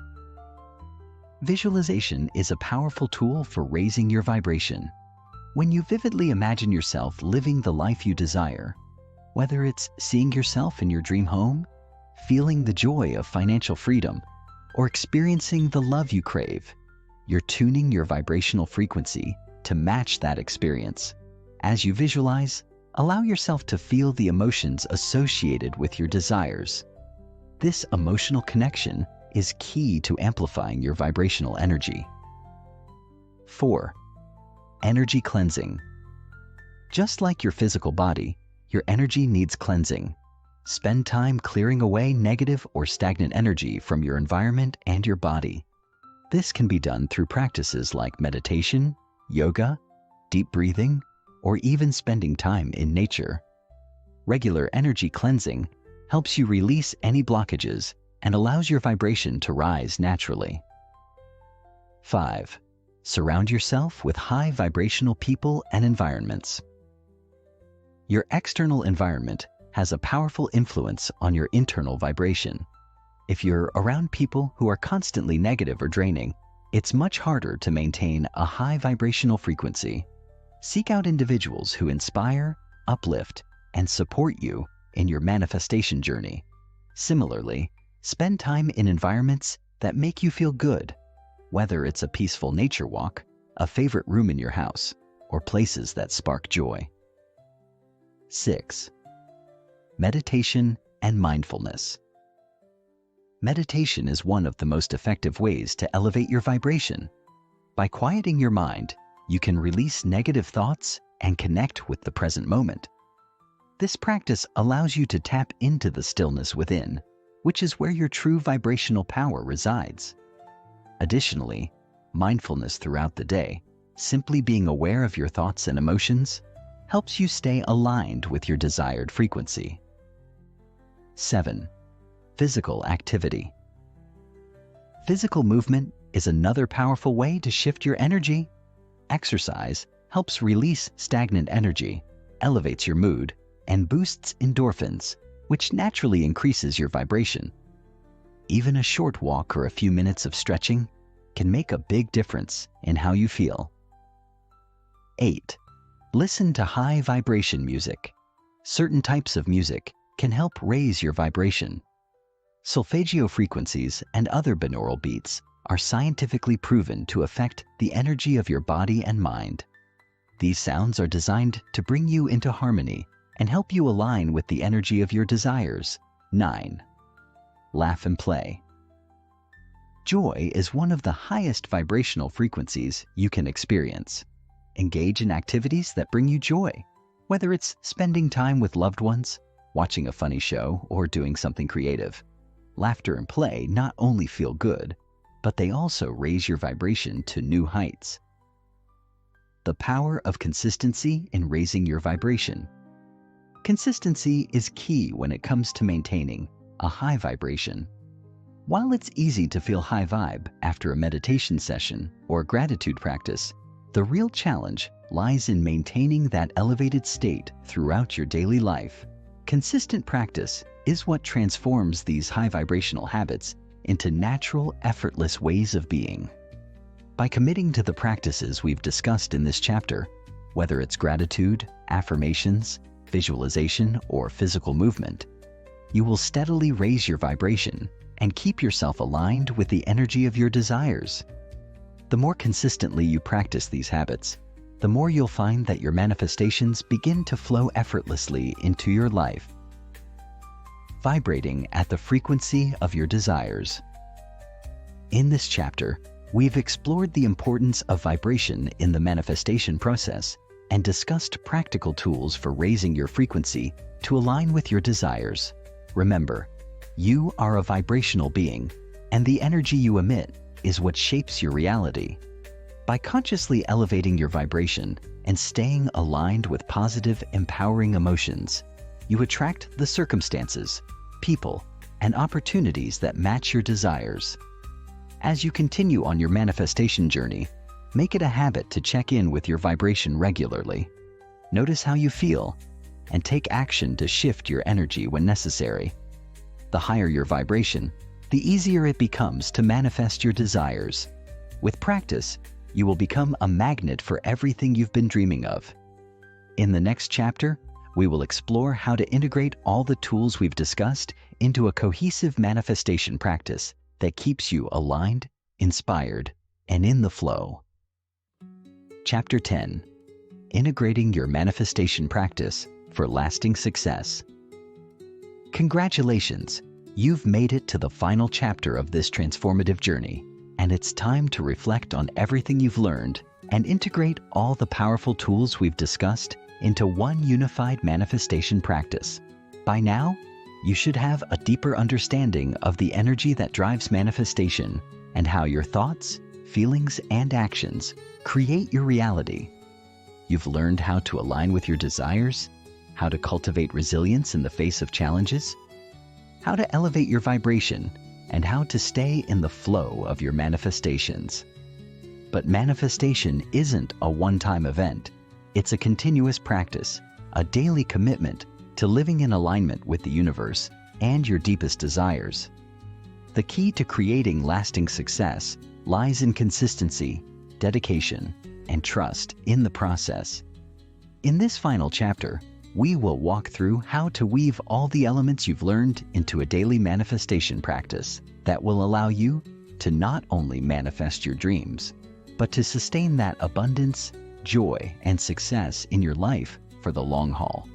Visualization is a powerful tool for raising your vibration. When you vividly imagine yourself living the life you desire, whether it's seeing yourself in your dream home, feeling the joy of financial freedom, or experiencing the love you crave, you're tuning your vibrational frequency to match that experience. As you visualize, allow yourself to feel the emotions associated with your desires. This emotional connection is key to amplifying your vibrational energy. 4. Energy cleansing. Just like your physical body, your energy needs cleansing. Spend time clearing away negative or stagnant energy from your environment and your body. This can be done through practices like meditation, yoga, deep breathing, or even spending time in nature. Regular energy cleansing helps you release any blockages and allows your vibration to rise naturally. 5. Surround yourself with high vibrational people and environments. Your external environment has a powerful influence on your internal vibration. If you're around people who are constantly negative or draining, it's much harder to maintain a high vibrational frequency. Seek out individuals who inspire, uplift, and support you in your manifestation journey. Similarly, spend time in environments that make you feel good, whether it's a peaceful nature walk, a favorite room in your house, or places that spark joy. 6. Meditation and mindfulness. Meditation is one of the most effective ways to elevate your vibration. By quieting your mind, you can release negative thoughts and connect with the present moment. This practice allows you to tap into the stillness within, which is where your true vibrational power resides. Additionally, mindfulness throughout the day, simply being aware of your thoughts and emotions, helps you stay aligned with your desired frequency. 7. Physical activity. Physical movement is another powerful way to shift your energy. Exercise helps release stagnant energy, elevates your mood, and boosts endorphins, which naturally increases your vibration. Even a short walk or a few minutes of stretching can make a big difference in how you feel. 8. Listen to high vibration music. Certain types of music can help raise your vibration. Solfeggio frequencies and other binaural beats are scientifically proven to affect the energy of your body and mind. These sounds are designed to bring you into harmony and help you align with the energy of your desires. 9. Laugh and play. Joy is one of the highest vibrational frequencies you can experience. Engage in activities that bring you joy, whether it's spending time with loved ones, watching a funny show, or doing something creative. Laughter and play not only feel good, but they also raise your vibration to new heights. The power of consistency in raising your vibration. Consistency is key when it comes to maintaining a high vibration. While it's easy to feel high vibe after a meditation session or gratitude practice, the real challenge lies in maintaining that elevated state throughout your daily life. Consistent practice is what transforms these high vibrational habits into natural, effortless ways of being. By committing to the practices we've discussed in this chapter, whether it's gratitude, affirmations, visualization, or physical movement, you will steadily raise your vibration and keep yourself aligned with the energy of your desires. The more consistently you practice these habits, the more you'll find that your manifestations begin to flow effortlessly into your life. Vibrating at the frequency of your desires. In this chapter, we've explored the importance of vibration in the manifestation process and discussed practical tools for raising your frequency to align with your desires. Remember, you are a vibrational being, and the energy you emit is what shapes your reality. By consciously elevating your vibration and staying aligned with positive, empowering emotions, you attract the circumstances, people, and opportunities that match your desires. As you continue on your manifestation journey, make it a habit to check in with your vibration regularly. Notice how you feel, and take action to shift your energy when necessary. The higher your vibration, the easier it becomes to manifest your desires. With practice, you will become a magnet for everything you've been dreaming of. In the next chapter, we will explore how to integrate all the tools we've discussed into a cohesive manifestation practice that keeps you aligned, inspired, and in the flow. Chapter 10. Integrating your manifestation practice for lasting success. Congratulations! You've made it to the final chapter of this transformative journey, and it's time to reflect on everything you've learned and integrate all the powerful tools we've discussed into one unified manifestation practice. By now, you should have a deeper understanding of the energy that drives manifestation and how your thoughts, feelings, and actions create your reality. You've learned how to align with your desires, how to cultivate resilience in the face of challenges, how to elevate your vibration, and how to stay in the flow of your manifestations. But manifestation isn't a one-time event. It's a continuous practice, a daily commitment to living in alignment with the universe and your deepest desires. The key to creating lasting success lies in consistency, dedication, and trust in the process. In this final chapter, we will walk through how to weave all the elements you've learned into a daily manifestation practice that will allow you to not only manifest your dreams, but to sustain that abundance, joy, and success in your life for the long haul.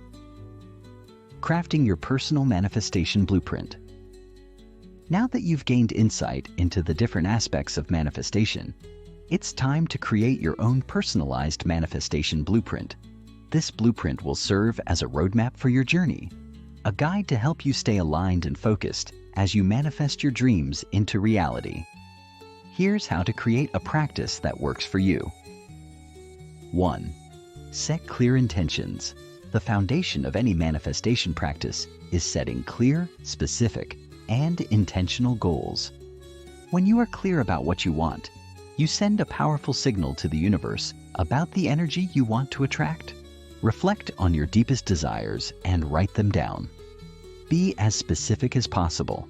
Crafting your personal manifestation blueprint. Now that you've gained insight into the different aspects of manifestation, it's time to create your own personalized manifestation blueprint. This blueprint will serve as a roadmap for your journey, a guide to help you stay aligned and focused as you manifest your dreams into reality. Here's how to create a practice that works for you. 1. Set clear intentions. The foundation of any manifestation practice is setting clear, specific, and intentional goals. When you are clear about what you want, you send a powerful signal to the universe about the energy you want to attract. Reflect on your deepest desires and write them down. Be as specific as possible.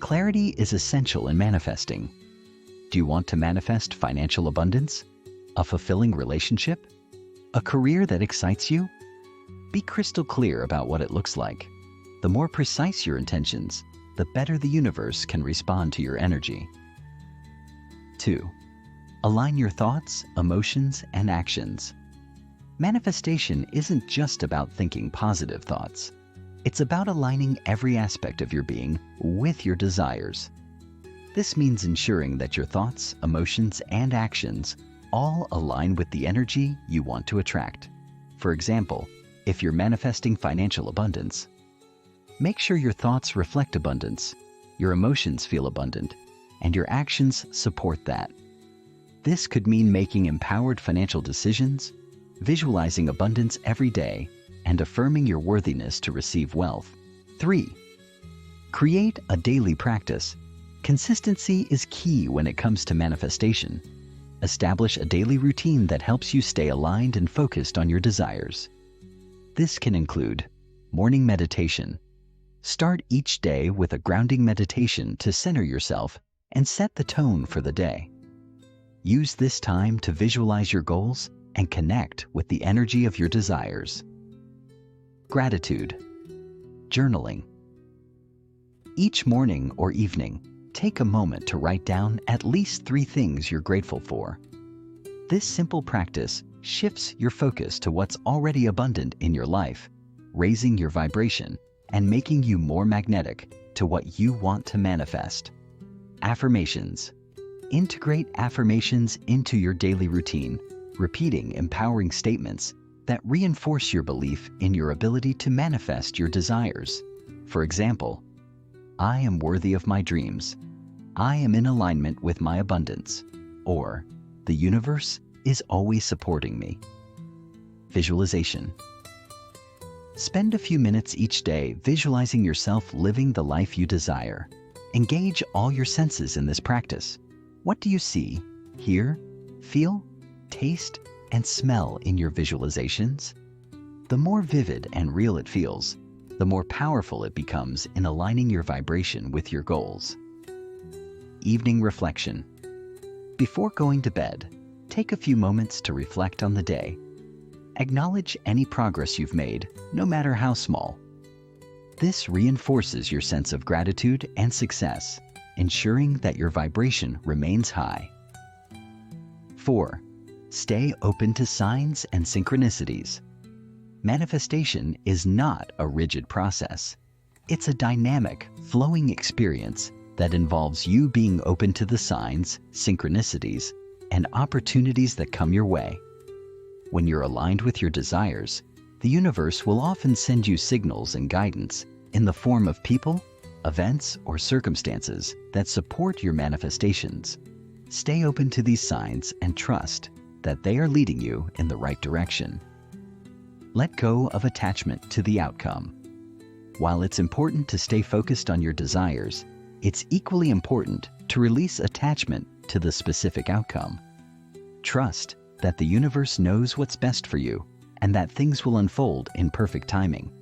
Clarity is essential in manifesting. Do you want to manifest financial abundance? A fulfilling relationship? A career that excites you? Be crystal clear about what it looks like. The more precise your intentions, the better the universe can respond to your energy. 2. Align your thoughts, emotions, and actions. Manifestation isn't just about thinking positive thoughts. It's about aligning every aspect of your being with your desires. This means ensuring that your thoughts, emotions, and actions all align with the energy you want to attract. For example, if you're manifesting financial abundance, make sure your thoughts reflect abundance, your emotions feel abundant, and your actions support that. This could mean making empowered financial decisions, visualizing abundance every day, and affirming your worthiness to receive wealth. 3. Create a daily practice. Consistency is key when it comes to manifestation. Establish a daily routine that helps you stay aligned and focused on your desires. This can include morning meditation. Start each day with a grounding meditation to center yourself and set the tone for the day. Use this time to visualize your goals and connect with the energy of your desires. Gratitude. Journaling. Each morning or evening, take a moment to write down at least 3 things you're grateful for. This simple practice shifts your focus to what's already abundant in your life, raising your vibration and making you more magnetic to what you want to manifest. Affirmations. Integrate affirmations into your daily routine, repeating empowering statements that reinforce your belief in your ability to manifest your desires. For example, I am worthy of my dreams. I am in alignment with my abundance. Or, the universe is always supporting me. Visualization. Spend a few minutes each day visualizing yourself living the life you desire. Engage all your senses in this practice. What do you see, hear, feel, taste, and smell in your visualizations? The more vivid and real it feels, the more powerful it becomes in aligning your vibration with your goals. Evening reflection. Before going to bed, take a few moments to reflect on the day. Acknowledge any progress you've made, no matter how small. This reinforces your sense of gratitude and success, ensuring that your vibration remains high. 4. Stay open to signs and synchronicities. Manifestation is not a rigid process. It's a dynamic, flowing experience that involves you being open to the signs, synchronicities, and opportunities that come your way. When you're aligned with your desires, the universe will often send you signals and guidance in the form of people, events, or circumstances that support your manifestations. Stay open to these signs and trust that they are leading you in the right direction. Let go of attachment to the outcome. While it's important to stay focused on your desires, it's equally important to release attachment to the specific outcome. Trust that the universe knows what's best for you and that things will unfold in perfect timing.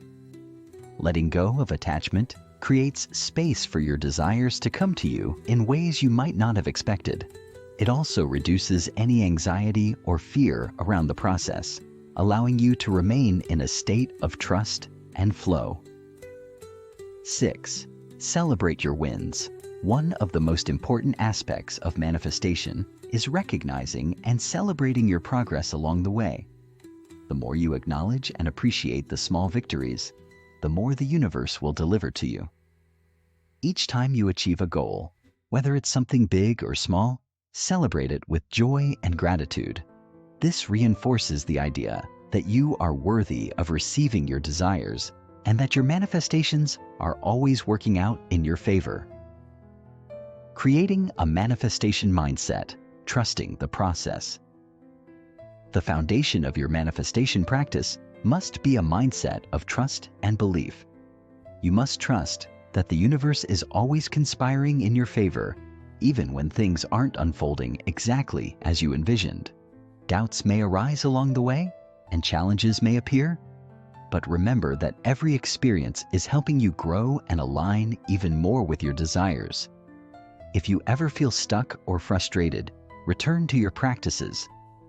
Letting go of attachment creates space for your desires to come to you in ways you might not have expected. It also reduces any anxiety or fear around the process, allowing you to remain in a state of trust and flow. 6. Celebrate your wins. One of the most important aspects of manifestation is recognizing and celebrating your progress along the way. The more you acknowledge and appreciate the small victories, the more the universe will deliver to you. Each time you achieve a goal, whether it's something big or small, celebrate it with joy and gratitude. This reinforces the idea that you are worthy of receiving your desires and that your manifestations are always working out in your favor. Creating a manifestation mindset, trusting the process. The foundation of your manifestation practice must be a mindset of trust and belief. You must trust that the universe is always conspiring in your favor, even when things aren't unfolding exactly as you envisioned. Doubts may arise along the way, and challenges may appear, but remember that every experience is helping you grow and align even more with your desires. If you ever feel stuck or frustrated, return to your practices,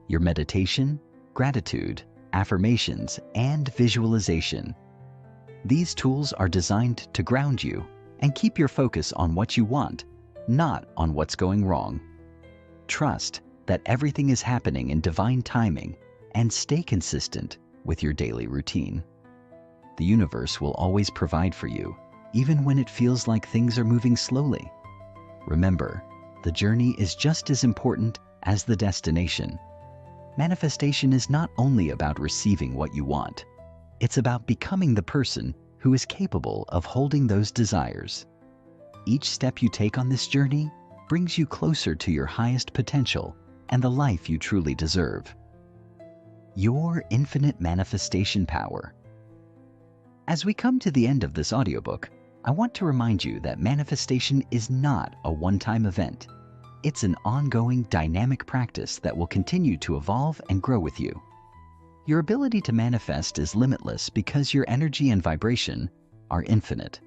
your meditation, gratitude, affirmations, and visualization. These tools are designed to ground you and keep your focus on what you want, not on what's going wrong. Trust that everything is happening in divine timing and stay consistent with your daily routine. The universe will always provide for you, even when it feels like things are moving slowly. Remember, the journey is just as important as the destination. Manifestation is not only about receiving what you want, it's about becoming the person who is capable of holding those desires. Each step you take on this journey brings you closer to your highest potential and the life you truly deserve. Your infinite manifestation power. As we come to the end of this audiobook, I want to remind you that manifestation is not a one-time event. It's an ongoing, dynamic practice that will continue to evolve and grow with you. Your ability to manifest is limitless because your energy and vibration are infinite.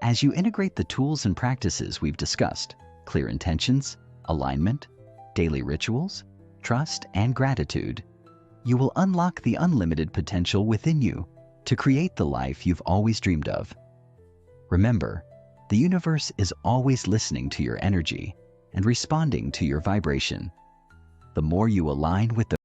As you integrate the tools and practices we've discussed, clear intentions, alignment, daily rituals, trust, and gratitude, you will unlock the unlimited potential within you to create the life you've always dreamed of. Remember, the universe is always listening to your energy and responding to your vibration. The more you align with the